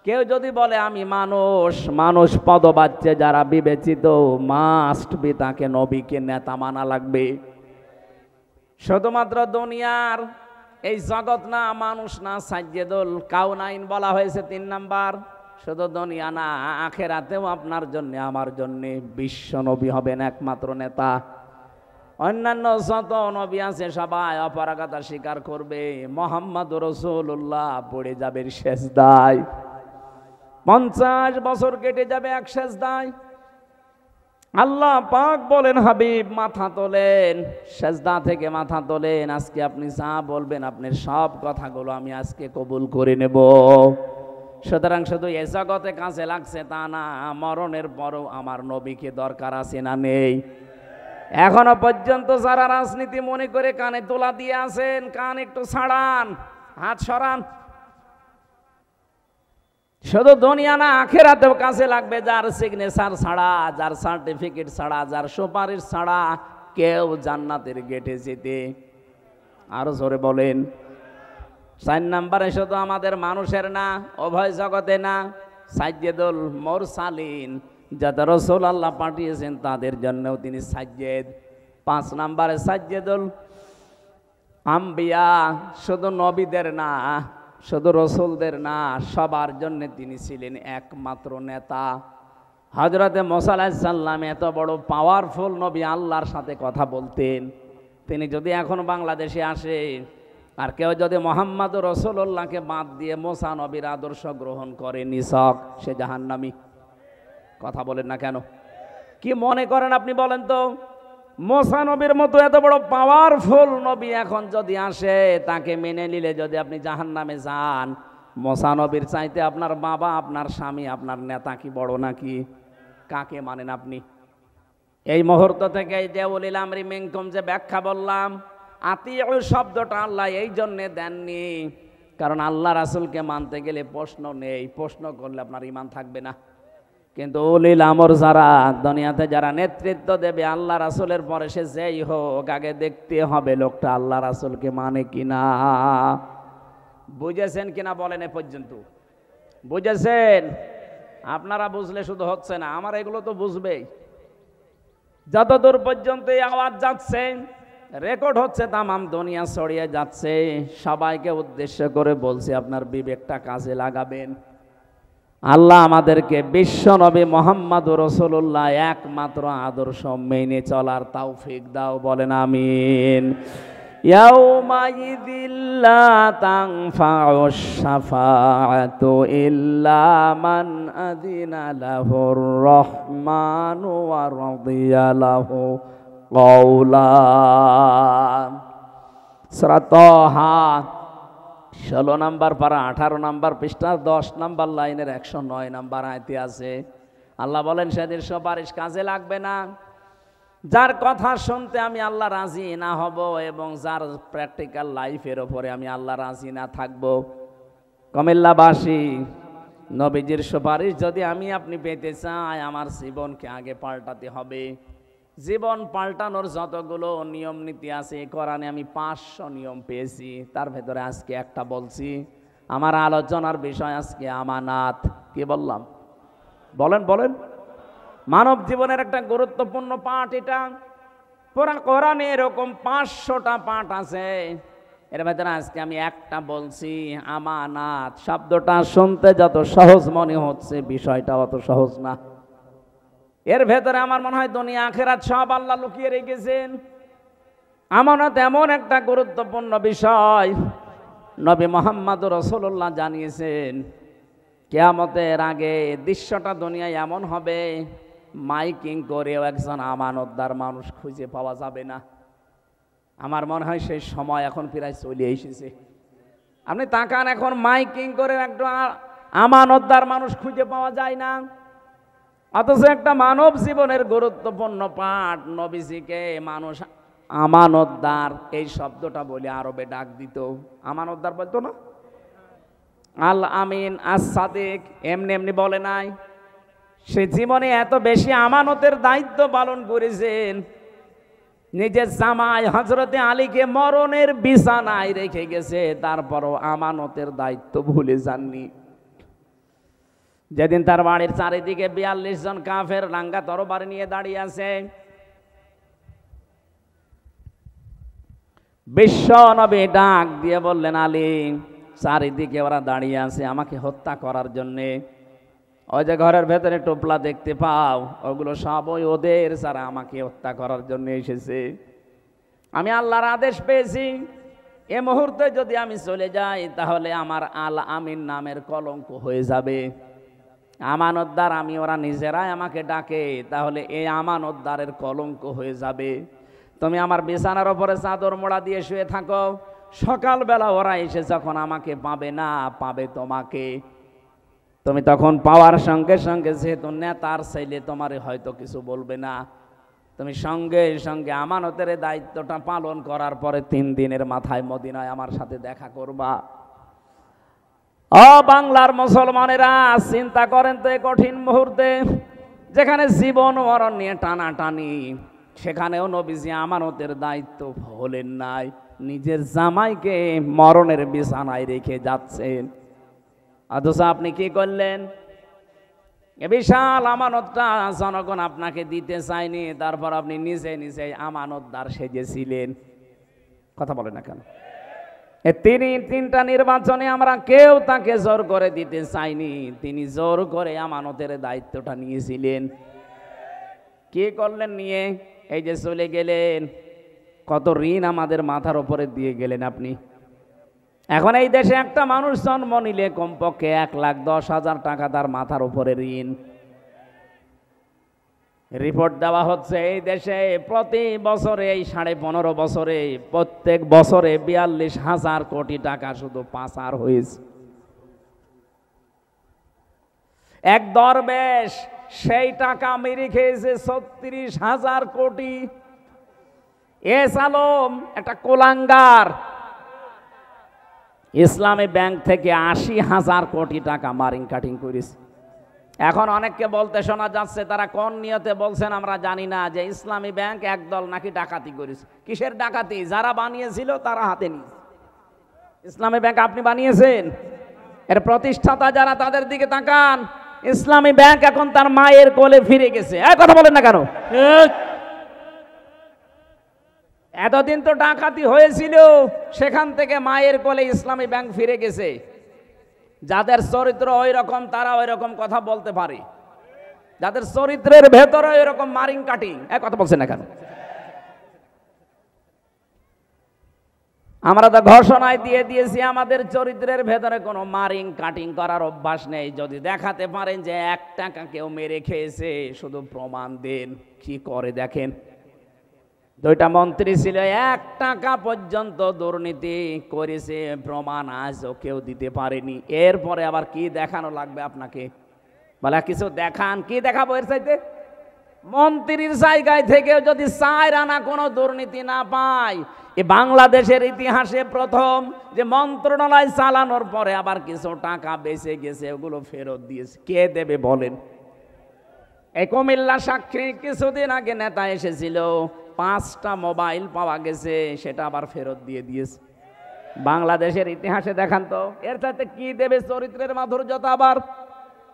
কেউ যদি বলে আমি মানুষ, মানুষ পদবাচ্যে যারা বিবেচিত, মাস্ট বি তাকে নবীকে নেতা মানা লাগবে। শুধুমাত্র দুনিয়ার এই জগৎ না, মানুষ না, সাজ্জাদুল কাউনাইন বলা হয়েছে 3 নাম্বার। শুধু দুনিয়া না, আখেরাতেও আপনার জন্য আমার জন্য বিশ্ব নবী হবেন একমাত্র নেতা। অন্যান্য যত নবী আছে সবাই অপারগতা স্বীকার করবে, মুহাম্মদুর রাসূলুল্লাহ পড়ে যাবে সেজদায়। 50 বছর কেটে যাবে এক সেজদায়। আল্লাহ পাক বলেন হাবিব মাথা তোলেন, সেজদা থেকে মাথা তোলেন, আজকে আপনি যা বলবেন আপনার সব কথাগুলো আমি আজকে কবুল করে নেব। সুতরাং শুধু এ জগতে কাজে লাগছে তা না, মরণের পরও আমার নবীকে দরকার আছে না নেই? এখনো পর্যন্ত যারা রাজনীতি মনে করে কানে তোলা দিয়ে আছেন, কান একটু ছাড়ান, হাত সরান। শুধু দুনিয়া না, আখেরাতেও কাজে লাগবে। যার সিগনেচার ছাড়া, যার সার্টিফিকেট ছাড়া, যার সুপারিশ ছাড়া কেউ জান্নাতের গেটে যেতে, আরো জোরে বলেন। 4 নম্বরে শুধু আমাদের মানুষের না, উভয় জগতে না, সাজ্জাদুল মুরসালিন, যাদের রাসূল আল্লাহ পাঠিয়েছেন তাদের জন্যও তিনি সাজ্জাদ। 5 নম্বরে সাজ্জাদুল আম্বিয়া, শুধু নবীদের না, শুধু রসুলদের না, সবার জন্য তিনি ছিলেন একমাত্র নেতা। হযরতে মুসা আলাইহিস সালাম এত বড় পাওয়ারফুল নবী, আল্লাহর সাথে কথা বলতেন। তিনি যদি এখন বাংলাদেশে আসে আর কেউ যদি মুহাম্মদুর রাসূলুল্লাহকে বাদ দিয়ে মুসা নবীর আদর্শ গ্রহণ করে, নিছক সে জাহান্নামী। কথা বলেন না কেন? কি মনে করেন আপনি বলেন তো? মুসা নবীর মতো এত বড় পাওয়ারফুল নবী এখন যদি আসে, তাকে মেনে নিলে যদি আপনি জাহান্নামে যান, মুসা নবীর চাইতে আপনার বাবা, আপনার স্বামী, আপনার নেতা কি বড় নাকি? কাকে মানেন আপনি? এই মুহূর্ত থেকে যে উলিল আমরি মিনকুম যে ব্যাখ্যা বললাম, আতিউ শব্দটা আল্লাহ এই জন্যে দেননি কারণ আল্লাহ রাসূলকে মানতে গেলে প্রশ্ন নেই, প্রশ্ন করলে আপনার ঈমান থাকবে না। কিন্তু উলিল আমর যারা দুনিয়াতে যারা নেতৃত্ব দেবে আল্লাহ রাসূলের পরে, সে যেই হোক, আগে দেখতে হবে লোকটা আল্লাহ রাসূলকে মানে কিনা। বুঝেছেন কিনা বলেন এ পর্যন্ত? বুঝেছেন? আপনারা বুঝলে শুধু হচ্ছে না, আমার এগুলো তো বুঝবেই। যতদূর পর্যন্ত এই আওয়াজ যাচ্ছে, রেকর্ড হচ্ছে, তামাম দুনিয়া ছড়িয়ে যাচ্ছে, সবাইকে উদ্দেশ্য করে বলছি আপনার বিবেকটা কাজে লাগাবেন। আল্লাহ আমাদেরকে বিশ্ব নবী মুহাম্মদুর রাসূলুল্লাহ একমাত্র আদর্শ মেনে চলার তৌফিক দাও, বলেন আমিন। ইয়াউমাইযিল লা তানফাউশ শাফাআতু ইল্লা মান আযিনা লাহুর রাহমানু ওয়া রাদিয়া লাহু কওলা। সূরা তাহা 16 নম্বর পারা 18 নম্বর পৃষ্ঠা 10 নম্বর লাইনের 109 নম্বর আয়াতে আছে। আল্লাহ বলেন সেদিন সুপারিশ কাজে লাগবে না, যার কথা শুনতে আমি আল্লাহ রাজি না হব এবং যার প্র্যাকটিক্যাল লাইফের ওপরে আমি আল্লাহ রাজি না থাকব। কুমিল্লাবাসী, নবীজির সুপারিশ যদি আমি আপনি পেতে চাই, আমার জীবনকে আগে পাল্টাতে হবে। জীবন পাল্টানোর যতগুলো নিয়ম নীতি আছে কোরআনে আমি 500 নিয়ম পেয়েছি, তার ভেতরে আজকে একটা বলছি। আমার আলোচনার বিষয় আজকে আমানাত। কি বললাম? বলেন বলেন। মানব জীবনের একটা গুরুত্বপূর্ণ পাঠ এটা। পুরা কোরআনে এরকম 500টা পাঠ আছে, এর ভেতরে আজকে আমি একটা বলছি, আমানাত। শব্দটা শুনতে যত সহজ মনে হচ্ছে, বিষয়টা অত সহজ না। এর ভেতরে আমার মনে হয় দুনিয়া আখিরাত সব আল্লাহ লুকিয়ে রেখেছেন। আমানত এমন একটা গুরুত্বপূর্ণ বিষয়, নবী মুহাম্মদুর রাসূলুল্লাহ জানিয়েছেন কিয়ামতের আগে দৃশ্যটা দুনিয়ায় এমন হবে, মাইকিং করেও একজন আমানতদার মানুষ খুঁজে পাওয়া যাবে না। আমার মনে হয় সেই সময় এখন প্রায় চলে এসেছে। আপনি তাকান, এখন মাইকিং করে একটা আমানতদার মানুষ খুঁজে পাওয়া যায় না। অথচ একটা মানব জীবনের গুরুত্বপূর্ণ পাঠ, নবীজিকে মানুষ আমানতদার এই শব্দটা বলে আরবে ডাক দিত। আমানতদার বলতো না, আল আমিন আস সাদিক, এমনি এমনি বলে নাই। সে জীবনে এত বেশি আমানতের দায়িত্ব পালন করেছেন, নিজের জামাই হযরতে আলীকে মরণের বিছানায় রেখে গেছে, তারপরও আমানতের দায়িত্ব ভুলে যাননি। যেদিন তার বাড়ির চারিদিকে ৪২ জন কাফের রাঙ্গা তরবারি নিয়ে দাঁড়িয়ে আছে, বিশ্ব নবী ডাক দিয়ে বললেন, আলী, চারিদিকে ওরা দাঁড়িয়ে আছে আমাকে হত্যা করার জন্যে। ওই যে ঘরের ভেতরে টোপলা দেখতে পাও, ওগুলো সবই ওদের ছাড়া আমাকে হত্যা করার জন্য এসেছে। আমি আল্লাহর আদেশ পেয়েছি, এ মুহূর্তে যদি আমি চলে যাই তাহলে আমার আল আমিন নামের কলঙ্ক হয়ে যাবে। আমানতদার আমি, ওরা নিজেরাই আমাকে ডাকে, তাহলে এই আমানতদারের কলঙ্ক হয়ে যাবে। তুমি আমার বিছানার ওপরে চাদর মোড়া দিয়ে শুয়ে থাকো, সকালবেলা ওরা এসে যখন আমাকে পাবে না, পাবে তোমাকে। তুমি তখন পাওয়ার সঙ্গে সঙ্গে, যেহেতু নেতার ছেলে, তোমার হয়তো কিছু বলবে না, তুমি সঙ্গে সঙ্গে আমানতের দায়িত্বটা পালন করার পরে ৩ দিনের মাথায় মদিনায় আমার সাথে দেখা করবা। ও বাংলার মুসলমানেরা, চিন্তা করেন তো, এই কঠিন মুহূর্তে যেখানে জীবন মরণ নিয়ে টানাটানি, সেখানেও নবীজি আমানতের দায়িত্ব ভোলেন নাই, নিজের জামাইকে মরণের বিছানায় রেখে যাচ্ছেন। অথচ আপনি কি করলেন? এ বিশাল আমানতটা জনগণ আপনাকে দিতে চায়নি, তারপর আপনি নিজে নিজে আমানতদার সেজেছিলেন। কথা বলে না কেন? তিনি 3টা নির্বাচনে আমরা কেউ তাকে জোর করে দিতে চাইনি, তিনি জোর করে আমানতের দায়িত্বটা নিয়েছিলেন। কি করলেন নিয়ে? এই যে চলে গেলেন, কত ঋণ আমাদের মাথার উপরে দিয়ে গেলেন আপনি। এখন এই দেশে একটা মানুষ জন্ম নিলে কমপক্ষে 1,10,000 টাকা তার মাথার উপরে ঋণ। রিপোর্ট দেওয়া হচ্ছে এই দেশে প্রতি বছরে, এই 15.5 বছরে, প্রত্যেক বছরে 42,000 কোটি টাকা শুধু পাচার হয়েছে। এক দরবেশ সেই টাকা মেরে খেয়েছে 36,000 কোটি। এস আলম একটা কোলাঙ্গার, ইসলামী ব্যাংক থেকে 80,000 কোটি টাকা মারিং কাটিং করেছে। এখন অনেককে বলতে শোনা যাচ্ছে, তারা কোন নিয়তে বলছেন আমরা জানি না, যে ইসলামী ব্যাংক একদল নাকি ডাকাতি করেছে। কিসের ডাকাতি? যারা বানিয়েছিল তারা হাতে নিয়েছে। ইসলামী ব্যাংক আপনি বানিয়েছেন, এর প্রতিষ্ঠাতা যারা, তাদের দিকে তাকান। ইসলামী ব্যাংক এখন তার মায়ের কোলে ফিরে গেছে। কথা বলেন না কেন? এতদিন তো ডাকাতি হয়েছিল, সেখান থেকে মায়ের কোলে ইসলামী ব্যাংক ফিরে গেছে। যাদের চরিত্র ওই রকম তারা ওই রকম কথা বলতে পারে, যাদের চরিত্রের ভেতরে ওই রকম মারিং কাটিং। কথা বলছেন না কেন? আমরা তো ঘোষণায় দিয়ে দিয়েছি আমাদের চরিত্রের ভেতরে কোনো মারিং কাটিং করার অভ্যাস নেই। যদি দেখাতে পারেন যে 1 টাকা কেউ মেরে খেয়েছে, শুধু প্রমাণ দেন। কি করে দেখেন, 2টা মন্ত্রী ছিল, 1 টাকা পর্যন্ত দুর্নীতি করেছে, প্রমাণ আজও কেউ দিতে পারেনি। এরপরে আবার কি দেখানো লাগবে আপনাকে? বলে কিছু দেখান। কি দেখাবো এর চাইতে? মন্ত্রীর জায়গায় থেকেও যদি 4 আনা কোনো দুর্নীতি না পায়, এ বাংলাদেশের ইতিহাসে প্রথম যে মন্ত্রণালয় চালানোর পরে আবার কিছু টাকা বেঁচে গেছে, ওগুলো ফেরত দিয়েছে। কে দেবে বলেন? এই কুমিল্লা সাক্ষী কিছুদিন আগে নেতা এসেছিল, 5টা মোবাইল পাওয়া গেছে, সেটা আবার ফেরত দিয়ে দিয়েছে। বাংলাদেশের ইতিহাসে দেখান তো, এর সাথে কি দেবে চরিত্রের মাধুর্যতা? আবার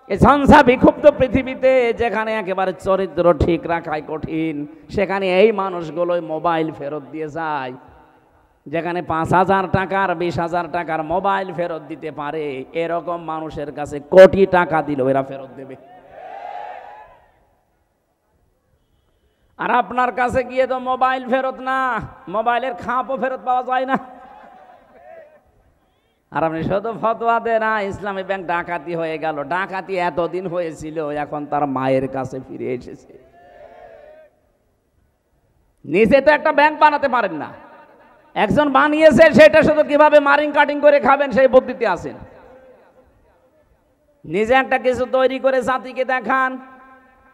এই ঝঞ্ঝা বিক্ষুব্ধ পৃথিবীতে, যেখানে একেবারে চরিত্র ঠিক রাখাই কঠিন, সেখানে এই মানুষগুলোই মোবাইল ফেরত দিয়ে যায়। যেখানে 5,000 টাকার 20,000 টাকার মোবাইল ফেরত দিতে পারে, এরকম মানুষের কাছে কোটি টাকা দিলেও এরা ফেরত দেবে। আর আপনার কাছে গিয়ে তো মোবাইল ফেরত না, মোবাইলের খাপও ফেরত পাওয়া যায় না। আর আপনি শুধু ফতোয়া দেন, না ইসলামী ব্যাংক ডাকাতি হয়ে গেল। ডাকাতি এতদিন হয়েছিল, এখন তার মায়ের কাছে ফিরে এসেছে। নিজে তো একটা ব্যাংক বানাতে পারেন না, একজন বানিয়েছে, সেটা শুধু কিভাবে মারিং কাটিং করে খাবেন সেই পদ্ধতিতে আছেন। নিজে একটা কিছু তৈরি করে জাতিকে দেখান।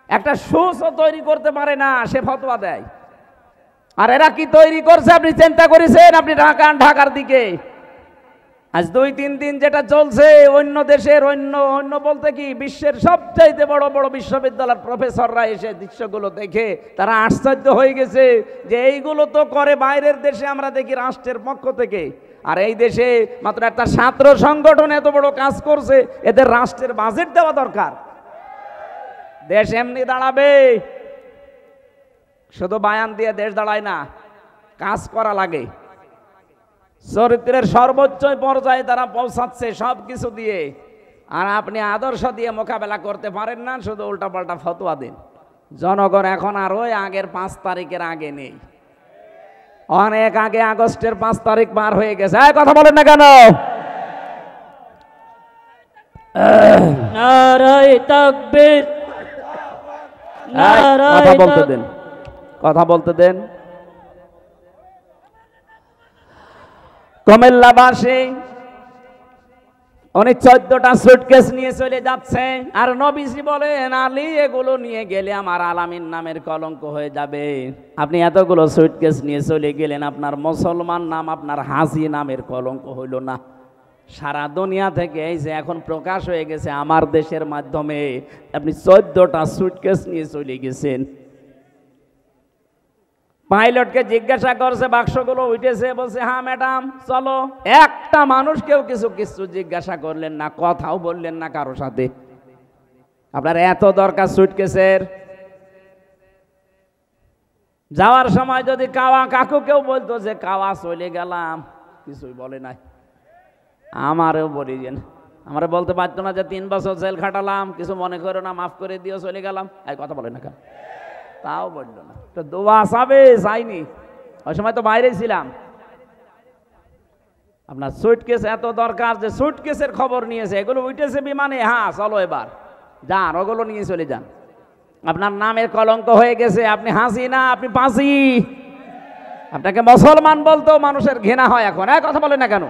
একটা সুচও তৈরি করতে পারে না, সে ফতোয়া দেয়। আর এরা কি তৈরি করছে আপনি চিন্তা করেছেন? আপনি ঢাকার দিকে আজ 2-3 দিন যেটা চলছে, অন্য দেশের অন্য বলতে কি বিশ্বের সবচাইতে বড় বড় বিশ্ববিদ্যালয়ের প্রফেসররা এসে দৃশ্যগুলো দেখে তারা আশ্চর্য হয়ে গেছে যে এইগুলো তো করে বাইরের দেশে, আমরা দেখি রাষ্ট্রের পক্ষ থেকে, আর এই দেশে মাত্র একটা ছাত্র সংগঠন এত বড় কাজ করছে। এদের রাষ্ট্রের বাজেট দেওয়া দরকার। দেশ এমনি দাঁড়াবে, শুধু বায়ান দিয়ে দেশ দাঁড়ায় না, কাজ করা লাগে। চরিত্রের সর্বোচ্চ পর্যায়ে তারা পৌঁছাচ্ছে সব কিছু দিয়ে, আর আপনি আদর্শ দিয়ে মোকাবেলা করতে পারেন না, শুধু উল্টাপাল্টা ফতোয়া দিন। জনগণ এখন আর ওই আগের 5 তারিখের আগে নেই, অনেক আগে আগস্টের 5 তারিখ পার হয়ে গেছে। কথা বলেন না কেন? নারায়ে তাকবীর, কথা বলতে দেন, কথা বলতে দেন। কুমিল্লাবাসী উনি 14টা সুটকেস নিয়ে চলে যাচ্ছে, আর নবীজি বলেন আলী এগুলো নিয়ে গেলে আমার আলামিন নামের কলঙ্ক হয়ে যাবে। আপনি এতগুলো সুটকেস নিয়ে চলে গেলেন, আপনার মুসলমান নাম আপনার হাজি নামের কলঙ্ক হইল না? সারা দুনিয়া থেকে এই যে এখন প্রকাশ হয়ে গেছে আমার দেশের মাধ্যমে, আপনি 14টা সুটকেস নিয়ে চলে গেছেন। পাইলটকে জিজ্ঞাসা করছে বাক্সগুলো উঠেছে, বলছে হ্যাঁ ম্যাডাম চলো। একটা মানুষকেও কিছু জিজ্ঞাসা করলেন না, কথাও বললেন না কারো সাথে। আপনার এত দরকার সুটকেসের? যাওয়ার সময় যদি কাকু কেউ বলতো যে কাওয়া চলে গেলাম, কিছুই বলে নাই। আমারও বলি যে আমার বলতে পারতো না যে 3 বছর জেল খাটালাম, কিছু মনে করো না, মাফ করে দিও, চলে গেলাম, এই কথা বলে না কেন? তাও বললো না। তো দোয়া চাবে, চাইনি, ওই সময় তো বাইরে ছিলাম। আপনার সুটকেস এত দরকার যে সুটকেসের খবর নিয়েছে, এগুলো উঠেছে বিমানে, হ্যাঁ চলো এবার যান, ওগুলো নিয়ে চলে যান। আপনার নামের কলঙ্ক হয়ে গেছে, আপনি হাসি না, আপনি পাঁচি। আপনাকে মুসলমান বলতেও মানুষের ঘৃণা হয় এখন। কথা বলে না কেন?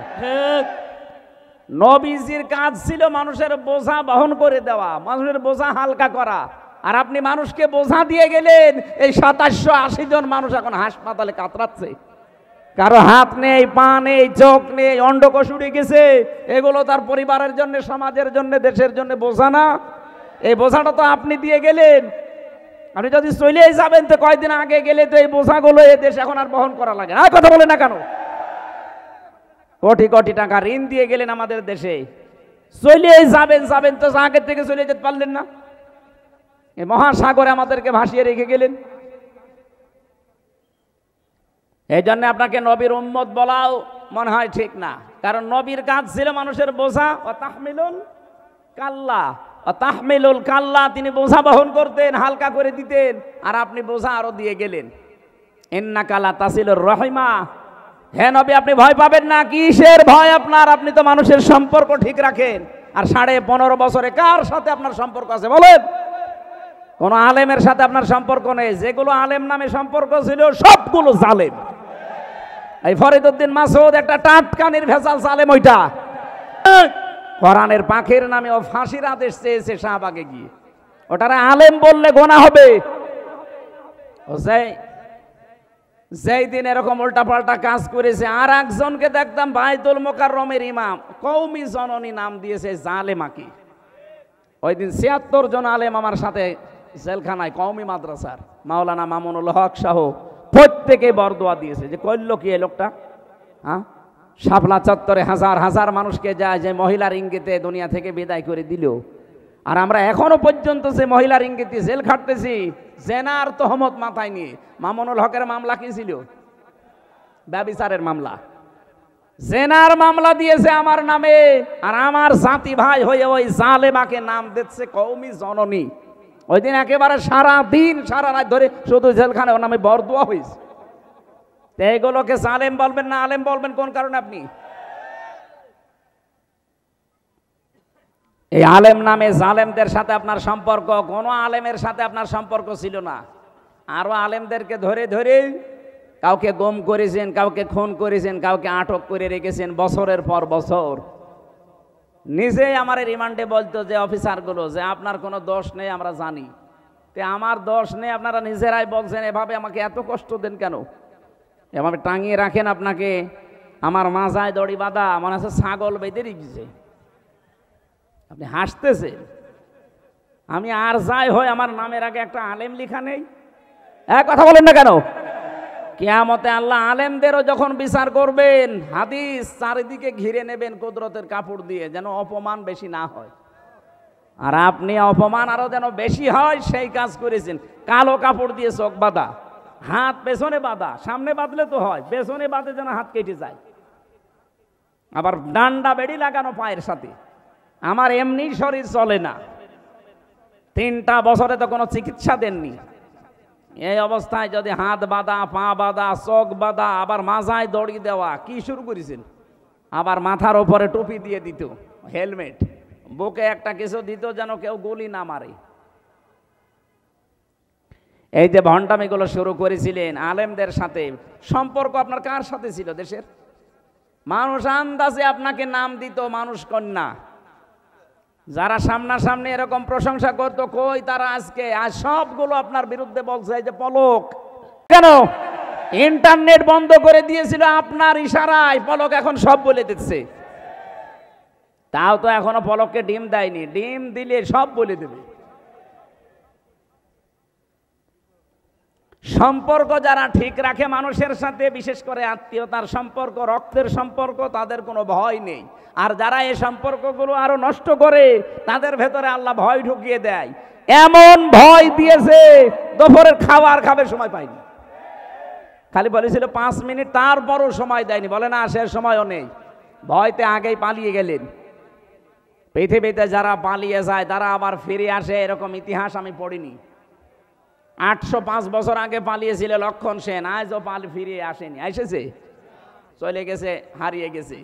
নবীজির কাজ ছিল মানুষের বোঝা বহন করে দেওয়া, মানুষের বোঝা হালকা করা, আর আপনি মানুষকে বোঝা দিয়ে গেলেন। এই 2780 জন মানুষ এখন হাসপাতালে কাতরাচ্ছে, কারো হাত নেই, পা নেই, চোখ নেই, অন্ডকোষ উড়ে গেছে। এগুলো তার পরিবারের জন্য, সমাজের জন্য, দেশের জন্য বোঝা না? এই বোঝাটা তো আপনি দিয়ে গেলেন। আপনি যদি চলেই যাবেন তো কয়েকদিন আগে গেলে তো এই বোঝাগুলো এ দেশ এখন আর বহন করা লাগে না। কথা বলে না কেন? কোটি কোটি টাকা ঋণ দিয়ে গেলেন আমাদের দেশে, চলেই যাবেন তো আগে থেকে চলে যেতে পারলেন না? এই মহাসাগরে আমাদেরকে ভাসিয়ে রেখে গেলেন। এই জন্য আপনাকে নবীর উম্মত বলাও মনে হয় ঠিক না, কারণ নবীর কাজ ছিল মানুষের বোঝা। ও তাহমিলুল কাল্লা, ও তাহমিলুল কাল্লা, তিনি বোঝা বহন করতেন, হালকা করে দিতেন, আর আপনি বোঝা আরো দিয়ে গেলেন। ইন্নাকা লা তাসিলুর রহিমা, হে নবী আপনি ভয় পাবেন না। কিসের ভয় আপনার? আপনি তো মানুষের সম্পর্ক ঠিক রাখেন। আর 15.5 বছরে কার সাথে আপনার সম্পর্ক আছে বলেন? কোন আলেমের সাথে আপনার সম্পর্ক নেই। যেগুলো আলেম নামে সম্পর্ক ছিল সবগুলো জালেম। এই ফরিদউদ্দিন মাসউদ একটা টাটকা নির্ভেজাল জালেম। ওইটা কোরআনের পাখির নামে ও ফাঁসির আদেশ চেয়েছে শাহবাগে গিয়ে, ওটারে আলেম বললে গোনা হবে। যেই দিন এরকম উল্টাপাল্টা কাজ করেছে, আর একজনকে দেখতাম বাইতুল মোকাররমের ইমাম, কওমি জননী নাম দিয়েছে জালেমাকি। ওই দিন 76 জন আলেম আমার সাথে জেলখানায়, কওমি মাদ্রাসার মাওলানা মামুনুল হক সহ প্রত্যেকে বরদোয়া দিয়েছে যে করল কি এই লোকটা। হ্যাঁ, শাপলা চত্বরে হাজার হাজার মানুষকে যায় যে মহিলার ইঙ্গিতে দুনিয়া থেকে বিদায় করে দিল, আর আমরা এখনো পর্যন্ত যে মহিলার ইঙ্গিতে জেল খাটতেছি জেনার তহমত মাথায় নিয়ে। মামুনুল হকের মামলা কি ছিল? ব্যভিচারের মামলা। জেনার মামলা দিয়েছে আমার নামে, আর আমার জাতি ভাই হয়ে ওই জালেমাকে নাম দিচ্ছে কওমি জননী। ওই দিন একেবারে সারা দিন সারা রাত ধরে শুধু জেলখানে ওর নামে বরদোয়া হয়েছে। এগুলোকে জালেম বলবেন না আলেম বলবেন কোন কারণে আপনি? এই আলেম নামে জালেমদের সাথে আপনার সম্পর্ক, কোনো আলেমের সাথে আপনার সম্পর্ক ছিল না। আরো আলেমদেরকে ধরে ধরে কাউকে গুম করেছেন, কাউকে খুন করেছেন, কাউকে আটক করে রেখেছেন বছরের পর বছর। নিজেই আমার রিমান্ডে বলতো যে অফিসারগুলো যে আপনার কোনো দোষ নেই আমরা জানি, তে আমার দোষ নেই, আপনারা নিজেরাই বলছেন। এভাবে আমাকে এত কষ্ট দেন কেন? এভাবে টাঙিয়ে রাখেন আপনাকে, আমার মাজায় দড়ি বাঁধা, মনে হচ্ছে ছাগল বেঁধে রেখেছে। আপনি হাসতেছেন। আমি আর যাই হয় আমার নামের আগে একটা আলেম লেখা নেই? এক কথা বলেন না কেন? কিয়ামতে আল্লাহ আলেমদেরও যখন বিচার করবেন, হাদিস চারিদিকে ঘিরে নেবেন কুদরতের কাপড় দিয়ে, যেন অপমান বেশি না হয়। আর আপনি অপমান আরো যেন বেশি হয় সেই কাজ করেছেন। কালো কাপড় দিয়ে চোখ বাঁধা, হাত পেছনে বাঁধা, সামনে বাঁধলে তো হয়, পেছনে বাঁধে যেন হাত কেটে যায়। আবার ডান্ডা বেড়ি লাগানো পায়ের সাথে। আমার এমনি শরীর চলে না, 3টা বছরে তো কোনো চিকিৎসা দেননি। এই অবস্থায় যদি হাত বাঁধা, পা বাঁধা, চোখ বাঁধা, আবার মাজায় দড়ি দেওয়া, কি শুরু করেছেন? আবার মাথার ওপরে টুপি দিয়ে দিত, হেলমেট, বুকে একটা কিছু দিত যেন কেউ গুলি না মারে। এই যে ভণ্ডামিগুলো শুরু করেছিলেন আলেমদের সাথে, সম্পর্ক আপনার কার সাথে ছিল? দেশের মানুষ আন্দাজে আপনাকে নাম দিত মানুষ কন্যা। যারা সামনাসামনি এরকম প্রশংসা করতো, কই তারা আজকে? আজ সবগুলো আপনার বিরুদ্ধে বলছে। এই যে পলক, কেন ইন্টারনেট বন্ধ করে দিয়েছিল আপনার ইশারায়, পলক এখন সব বলে দিচ্ছে। তাও তো এখনো পলককে ডিম দেয়নি, ডিম দিলে সব বলে দেবে। সম্পর্ক যারা ঠিক রাখে মানুষের সাথে, বিশেষ করে আত্মীয়তার সম্পর্ক, রক্তের সম্পর্ক, তাদের কোনো ভয় নেই। আর যারা এই সম্পর্কগুলো আরো নষ্ট করে, তাদের ভেতরে আল্লাহ ভয় ঢুকিয়ে দেয়। এমন ভয় দিয়েছে দুপুরের খাবার খাবে সময় পায়নি। খালি বলেছিল 5 মিনিট, তারপরও সময় দেয়নি। বলে না সে সময়ও নেই, ভয়তে আগেই পালিয়ে গেলেন। পৃথিবীতে যারা পালিয়ে যায় তারা আবার ফিরে আসে, এরকম ইতিহাস আমি পড়িনি। 805 বছর আগে পালিয়েছিল লক্ষণ সেন, আজও ফিরে আসেনি। এসেছে, চলে গেছে, হারিয়ে গেছে।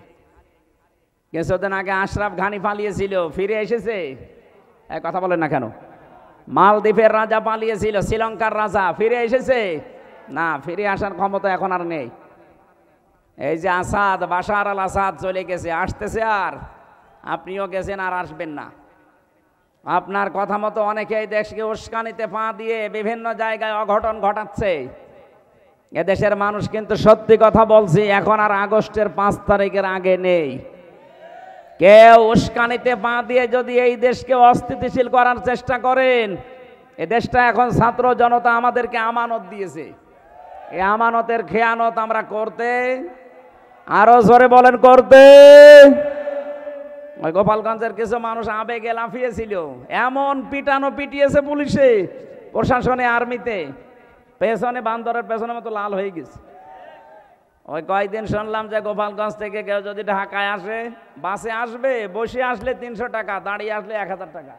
কিছুদিন আগে আশরাফ ঘানি পালিয়েছিল, ফিরে এসেছে? এক কথা বলেন না কেন? মালদ্বীপের রাজা পালিয়েছিল, শ্রীলঙ্কার রাজা, ফিরে এসেছে? না, ফিরে আসার ক্ষমতা এখন আর নেই। এই যে আসাদ, বাশার আল আসাদ চলে গেছে, আসতেছে আর, আপনিও গেছেন আর আসবেন না। আপনার কথা মতো অনেকেই দেশকে উস্কানিতে পা দিয়ে বিভিন্ন জায়গায় অঘটন ঘটাচ্ছে। এদেশের মানুষ কিন্তু সত্যি কথা বলছি, এখন আর আগস্টের 5 তারিখের আগে নেই। কেউ উস্কানিতে পা দিয়ে যদি এই দেশকে অস্থিতিশীল করার চেষ্টা করেন, এ দেশটা এখন ছাত্র জনতা আমাদেরকে আমানত দিয়েছে। এই আমানতের খেয়ানত আমরা করতে, আরো জোরে বলেন করতে। ওই গোপালগঞ্জের কিছু মানুষ আবেগে লাফিয়েছিল, এমন পিটানো পিটিয়েছে পুলিশে, প্রশাসনে, আর্মিতে, পেছনে বান্দরের পেছনের মতো লাল হয়ে গেছে। ওই কয়েকদিন শুনলাম যে গোপালগঞ্জ থেকে কেউ যদি ঢাকায় আসে, বাসে আসবে, বসে আসলে 300 টাকা, দাঁড়িয়ে আসলে 1000 টাকা।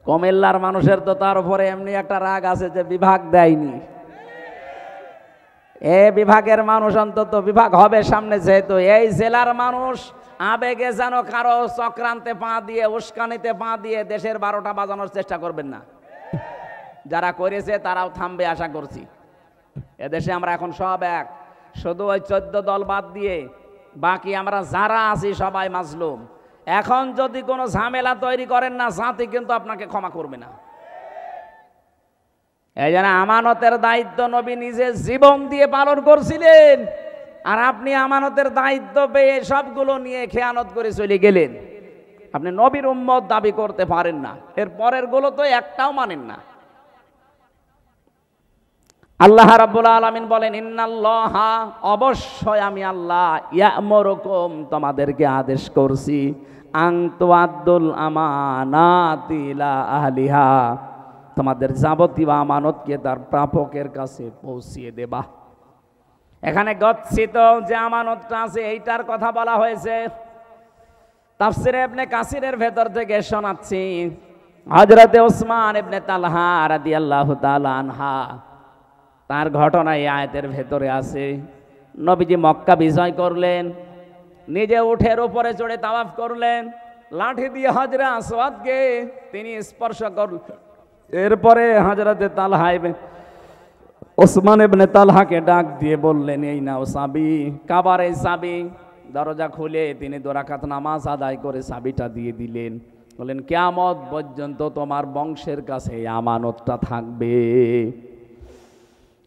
কুমিল্লার মানুষের তো তার উপরে এমনি একটা রাগ আছে যে বিভাগ দেয়নি। এ বিভাগের মানুষ অন্তত বিভাগ হবে সামনে, যেহেতু এই জেলার মানুষ আবেগে যেন কারো চক্রান্তে পা দিয়ে, উস্কানিতে পা দিয়ে দেশের 12টা বাজানোর চেষ্টা করবেন না। যারা করেছে তারাও থামবে আশা করছি। এদেশে আমরা এখন সব এক, শুধু ওই 14 দল বাদ দিয়ে বাকি আমরা যারা আছি সবাই মাজলুম। এখন যদি কোনো ঝামেলা তৈরি করেন না, জাতি কিন্তু আপনাকে ক্ষমা করবে না। এই জন্য আমানতের দায়িত্ব নবী নিজে জীবন দিয়ে পালন করছিলেন, আর আপনি আমানতের দায়িত্ব পেয়ে সবগুলো নিয়ে খেয়ানত করে চলে গেলেন। আপনি নবীর উম্মত দাবি করতে পারেন না, এর পরের গুলো তো একটাও মানেন না। আল্লাহ রাব্বুল আলামিন বলেন, ইন্নাল্লাহা, অবশ্যই আমি আল্লাহ, ইয়া'মুরুকুম, তোমাদেরকে আদেশ করছি, আন তুআদ্দুল আমানাতি ইলা আহলিহা, তোমাদের যাবতীয় আমানতকে তার প্রাপকের কাছে পৌঁছিয়ে দেবা। এখানে গচ্ছিত যে আমানতটা আছে এইটার কথা বলা হয়েছে। তাফসিরে ইবনে কাসিরের ভেতর থেকে শোনাচ্ছি, হযরতে ওসমান ইবনে তালহা রাদিয়াল্লাহু তাআলা আনহা, তার ঘটনা এই আয়াতের ভেতরে আছে। নবীজি মক্কা বিজয় করলেন, নিজে উঠের উপরে চড়ে তাওয়াফ করলেন, লাঠি দিয়ে হাজরা আসওয়াদকে তিনি স্পর্শ করলেন। এরপরে হযরতে তালহা ওসমান ইবনে তালহাকে ডাক দিয়ে বললেন, এই নাও চাবি, কাবার এই চাবি। দরজা খুলে তিনি 2 রাকাত নামাজ আদায় করে চাবিটা দিয়ে দিলেন। বলেন কিয়ামত পর্যন্ত তোমার বংশের কাছে এই আমানতটা থাকবে।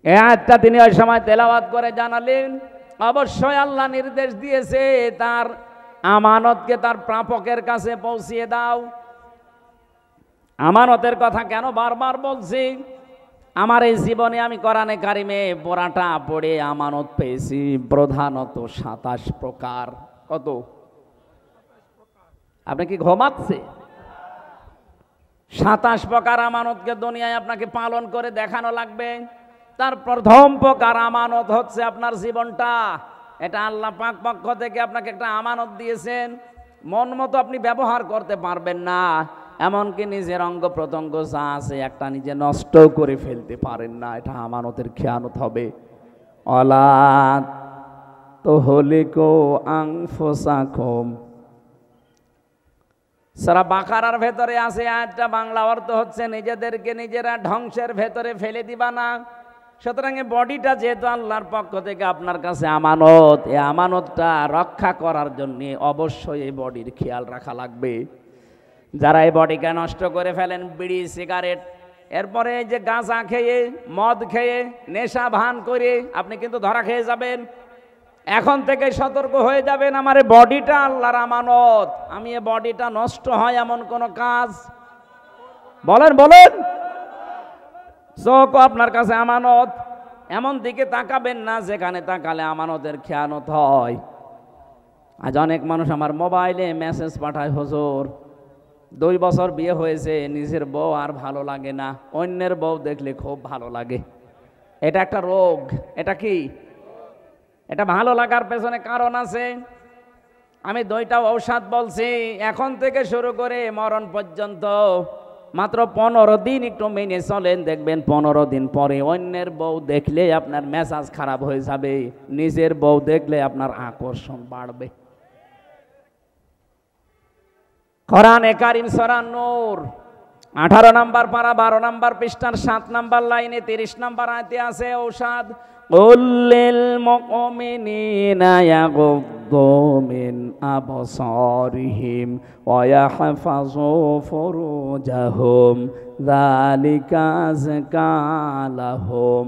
এই আয়াতটা তিনি ওই সময় তেলাওয়াত করে জানালেন, অবশ্যই আল্লাহ নির্দেশ দিয়েছে তার আমানতকে তার প্রাপকের কাছে পৌঁছিয়ে দাও। আমানতের কথা কেন বারবার বলছি? আমার এই জীবনে আমি কোরআনে কারিমে পড়াটা পড়ে আমানত পেয়েছি প্রধানত 27 প্রকার। কত? আপনি কি ঘুমাচ্ছে? 27 প্রকার আমানতকে দুনিয়ায় আপনাকে পালন করে দেখানো লাগবে। তার প্রথম প্রকার আমানত হচ্ছে আপনার জীবনটা। এটা আল্লাহ পাক পক্ষ থেকে আপনাকে একটা আমানত দিয়েছেন, মন মতো আপনি ব্যবহার করতে পারবেন না, এমনকি নিজের অঙ্গ প্রত্যঙ্গ যা আছে একটা নিজে নষ্ট করে ফেলতে পারেন না, এটা আমানতের খেয়ানত হবে। অলা তুহলিকু আনফুসাকুম, সূরা বাকারার ভেতরে আছে আয়াতটা, বাংলা অর্থ হচ্ছে নিজেদেরকে নিজেরা ধ্বংসের ভেতরে ফেলে দিবা না। সুতরাং এই বডিটা যেহেতু আল্লাহর পক্ষ থেকে আপনার কাছে আমানত, এই আমানতটা রক্ষা করার জন্য অবশ্যই এই বডির খেয়াল রাখা লাগবে। যারা এই বডিকে নষ্ট করে ফেলেন বিড়ি সিগারেট, এরপরে এই যে গাঁজা খেয়ে মদ খেয়ে নেশা ভান করে আপনি কিন্তু ধরা খেয়ে যাবেন। এখন থেকে সতর্ক হয়ে যাবেন, আমার এই বডিটা আল্লাহর আমানত, আমি এই বডিটা নষ্ট হয় এমন কোন কাজ বলেন বলেন। চোখ আপনার কাছে আমানত, এমন দিকে তাকাবেন না যেখানে তাকালে আমানতের খেয়ানত হয়। আজ অনেক মানুষ আমার মোবাইলে মেসেজ পাঠায়, হুজুর 2 বছর বিয়ে হয়েছে, নিজের বউ আর ভালো লাগে না, অন্যের বউ দেখলে খুব ভালো লাগে। এটা একটা রোগ। এটা কি? এটা ভালো লাগার পেছনে কারণ আছে। আমি 2টা ঔষধ বলছি, এখন থেকে শুরু করে মরণ পর্যন্ত মাত্র 15 দিন একটু মেনে চলেন, দেখবেন 15 দিন পরে অন্যের বউ দেখলে আপনার মেজাজ খারাপ হয়ে যাবে, নিজের বউ দেখলে আপনার আকর্ষণ বাড়বে। কোরআনে কারিম সূরা নূর 18 নম্বর পারা 12 নম্বর পৃষ্ঠার 7 নম্বর লাইনে 30 নম্বর আয়াতে আছে ঔষধ, কুল্লিল মুমিনিনা ইয়াগুদ্দু মিন আবসারিহিম ওয়া ইয়াহফাযু ফুরুজাহুম যালিকা আযকা লাহুম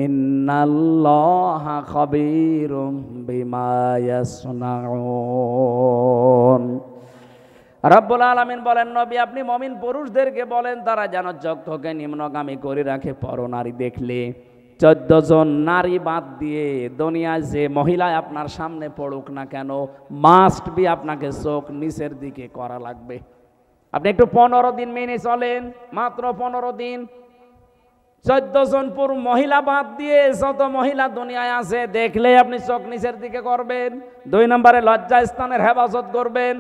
ইন্নাল্লাহা খাবীরুম বিমা ইয়াসনাউন। রব্বুল আলামিন বলেন, নবী আপনি মুমিন পুরুষদেরকে বলেন তারা যেন চক্ষুকে নিম্নগামী করে রাখে পরনারী দেখলে। 14 জন নারী বাদ দিয়ে দুনিয়ায় যে মহিলায় আপনার সামনে পড়ুক না কেন, মাস্ট বি আপনাকে চোখ নিচের দিকে করা লাগবে। আপনি একটু 15 দিন মেনে চলেন, মাত্র 15 দিন। 14 জন পুরুষ মহিলা বাদ দিয়ে যত মহিলা দুনিয়ায় আছে দেখলে আপনি চোখ নিচের দিকে করবেন। 2 নম্বরে লজ্জা স্থানের হেফাজত করবেন।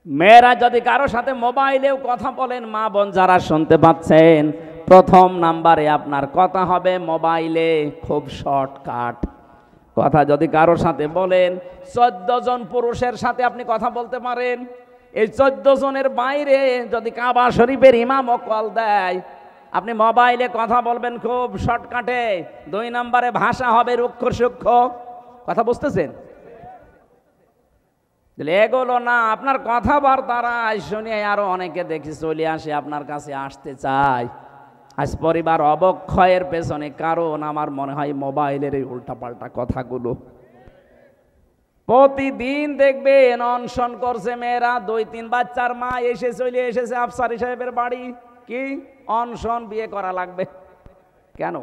মেয়েরা যদি কারো সাথে মোবাইলেও কথা বলেন, মা বোন যারা শুনতে পাচ্ছেন, প্রথম নাম্বারে আপনার কথা হবে মোবাইলে, খুব শর্টকাট কথা। যদি কারো সাথে বলেন, 14 জন পুরুষের সাথে আপনি কথা বলতে পারেন, এই 14 জনের বাইরে যদি কাবা শরীফের ইমামও কল দেয়, আপনি মোবাইলে কথা বলবেন খুব শর্টকাটে। 2 নম্বরে ভাষা হবে রুক্ষ সূক্ষ্ম। কথা বুঝতেছেন? এগুলো না, আপনার কথাবার্তারা শুনে আরো অনেকে দেখি চলে আসে, আপনার কাছে আসতে চায়। আজ পরিবার অবক্ষয়ের পেছনে কারণ আমার মনে হয় মোবাইলের এই উল্টাপাল্টা কথাগুলো। প্রতিদিন দেখবেন অনশন করছে মেয়েরা, 2-3 বাচ্চার মা এসে চলে এসেছে আফসারি সাহেবের বাড়ি। কি অনশন? বিয়ে করা লাগবে। কেন?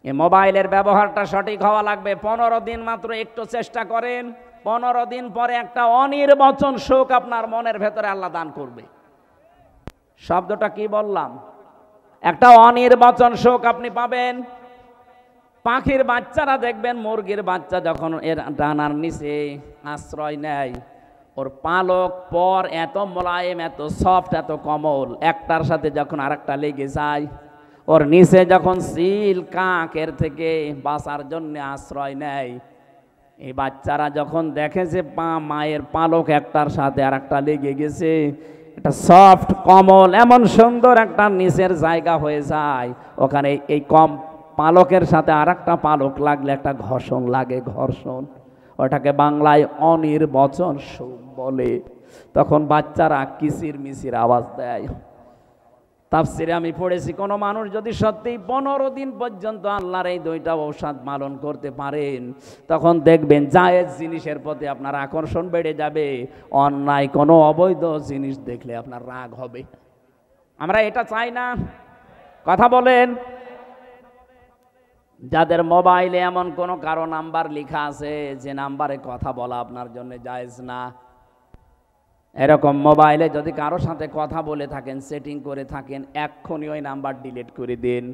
এই মোবাইলের ব্যবহারটা সঠিক হওয়া লাগবে। 15 দিন মাত্র একটু চেষ্টা করেন, 15 দিন পরে একটা অনির্বচন সুখ আপনার মনের ভেতরে আল্লাহ দান করবে। শব্দটা কি বললাম? একটা অনির্বচন সুখ আপনি পাবেন। পাখির বাচ্চারা দেখবেন, মুরগির বাচ্চা যখন এর ডানার নিচে আশ্রয় নেয়, ওর পালক পর এত মোলায়েম, এত সফট, এত কোমল, একটার সাথে যখন আরেকটা লেগে যায়, ওর নিচে যখন সিল কাকের থেকে বাঁচার জন্য আশ্রয় নেয়, এই বাচ্চারা যখন দেখে যে মায়ের পালক একটার সাথে আর একটা লেগে গেছে, এটা সফট কোমল এমন সুন্দর একটা নিচের জায়গা হয়ে যায়, ওখানে এই কম পালকের সাথে আর একটা পালক লাগলে একটা ঘর্ষণ লাগে, ঘর্ষণ। ওটাকে বাংলায় অনির্বচন সুখ বলে। তখন বাচ্চারা কিচির মিচির আওয়াজ দেয়। তাফসিরে আমি পড়েছি, কোনো মানুষ যদি সত্যিই 15 দিন পর্যন্ত আল্লাহর এই 2টা ঔষধ পালন করতে পারেন, তখন দেখবেন জায়েজ জিনিসের প্রতি আপনার আকর্ষণ বেড়ে যাবে, অন্যায় কোনো অবৈধ জিনিস দেখলে আপনার রাগ হবে। আমরা এটা চাই না? কথা বলেন। যাদের মোবাইলে এমন কোনো কারো নাম্বার লেখা আছে যে নাম্বারে কথা বলা আপনার জন্য জায়েজ না, এরকম মোবাইলে যদি কারো সাথে কথা বলে থাকেন, সেটিং করে থাকেন, এক্ষুনি ওই নাম্বার ডিলিট করে দেন।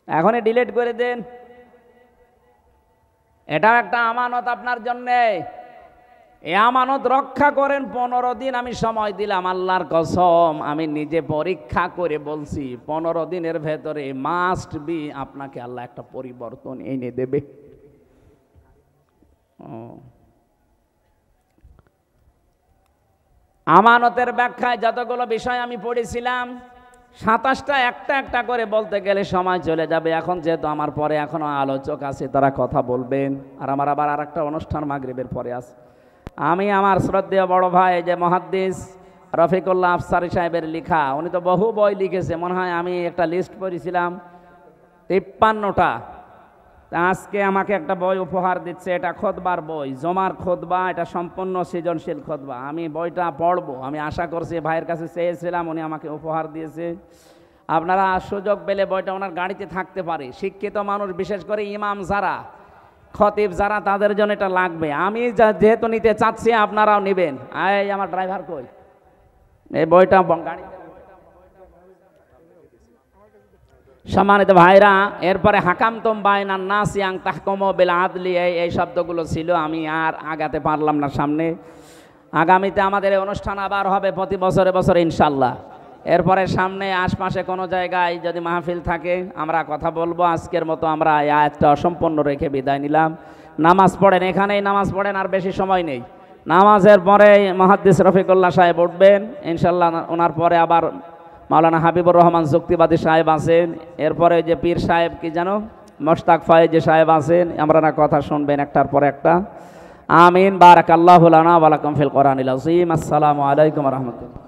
এখনই ডিলিট করে দেন। এটাও একটা আমানত আপনার জন্যে। এই আমানত রক্ষা করেন। 15 দিন আমি সময় দিলাম, আল্লাহর কসম আমি নিজে পরীক্ষা করে বলছি 15 দিনের ভেতরে মাস্ট বি আপনাকে আল্লাহ একটা পরিবর্তন এনে দেবে। আমানতের ব্যাখ্যায় যতগুলো বিষয় আমি পড়েছিলাম, 27টা একটা একটা করে বলতে গেলে সময় চলে যাবে। এখন যেহেতু আমার পরে এখনো আলোচক আছে, তারা কথা বলবেন, আর আমার আবার আরেকটা অনুষ্ঠান মাগরিবের পরে আছে। আমি আমার শ্রদ্ধেয় বড় ভাই যে মুহাদ্দিস রফিকুল্লাহ আফসারী সাহেবের লেখা, উনি তো বহু বই লিখেছে, মনে হয় আমি একটা লিস্ট পড়েছিলাম 53টা। আজকে আমাকে একটা বই উপহার দিচ্ছে, এটা খুতবার বই, জমার খুতবা, এটা সম্পূর্ণ সৃজনশীল খুতবা। আমি বইটা পড়বো, আমি আশা করছি, ভাইয়ের কাছে চেয়েছিলাম, উনি আমাকে উপহার দিয়েছে। আপনারা সুযোগ পেলে বইটা ওনার গাড়িতে থাকতে পারে। শিক্ষিত মানুষ, বিশেষ করে ইমাম যারা, খতিব যারা, তাদের জন্য এটা লাগবে। আমি যেহেতু নিতে চাচ্ছি, আপনারাও নেবেন। এই আমার ড্রাইভার কই? এই বইটা গাড়িতে। সম্মানিত ভাইরা, এরপরে হাকামতুম বাইনান নাসি আন তাহকুমু বিল আদলি, এই শব্দগুলো ছিল। আমি আর আগাতে পারলাম না সামনে। আগামীতে আমাদের এই অনুষ্ঠান আবার হবে প্রতি বছরে বছরে ইনশাল্লাহ। এরপরে সামনে আশপাশে কোনো জায়গায় যদি মাহফিল থাকে আমরা কথা বলবো। আজকের মতো আমরা এই আয়াতটা অসম্পূর্ণ রেখে বিদায় নিলাম। নামাজ পড়েন, এখানেই নামাজ পড়েন, আর বেশি সময় নেই। নামাজের পরে মুহাদ্দিস রফিকুল্লাহ সাহেব উঠবেন ইনশাল্লাহ। ওনার পরে আবার মাওলানা হাবিবুর রহমান যুক্তিবাদী সাহেব আছেন। এরপরে যে পীর সাহেব কি জানো, মোশতাক ফয়েজি সাহেব আছেন। আমরা না কথা শুনবেন একটার পর একটা। আমিন। বারাকাল্লাহু লানা ওয়া লাকুম ফিল কোরআনিল আযীম। আসসালামু আলাইকুম ওয়া রাহমাতুল্লাহ।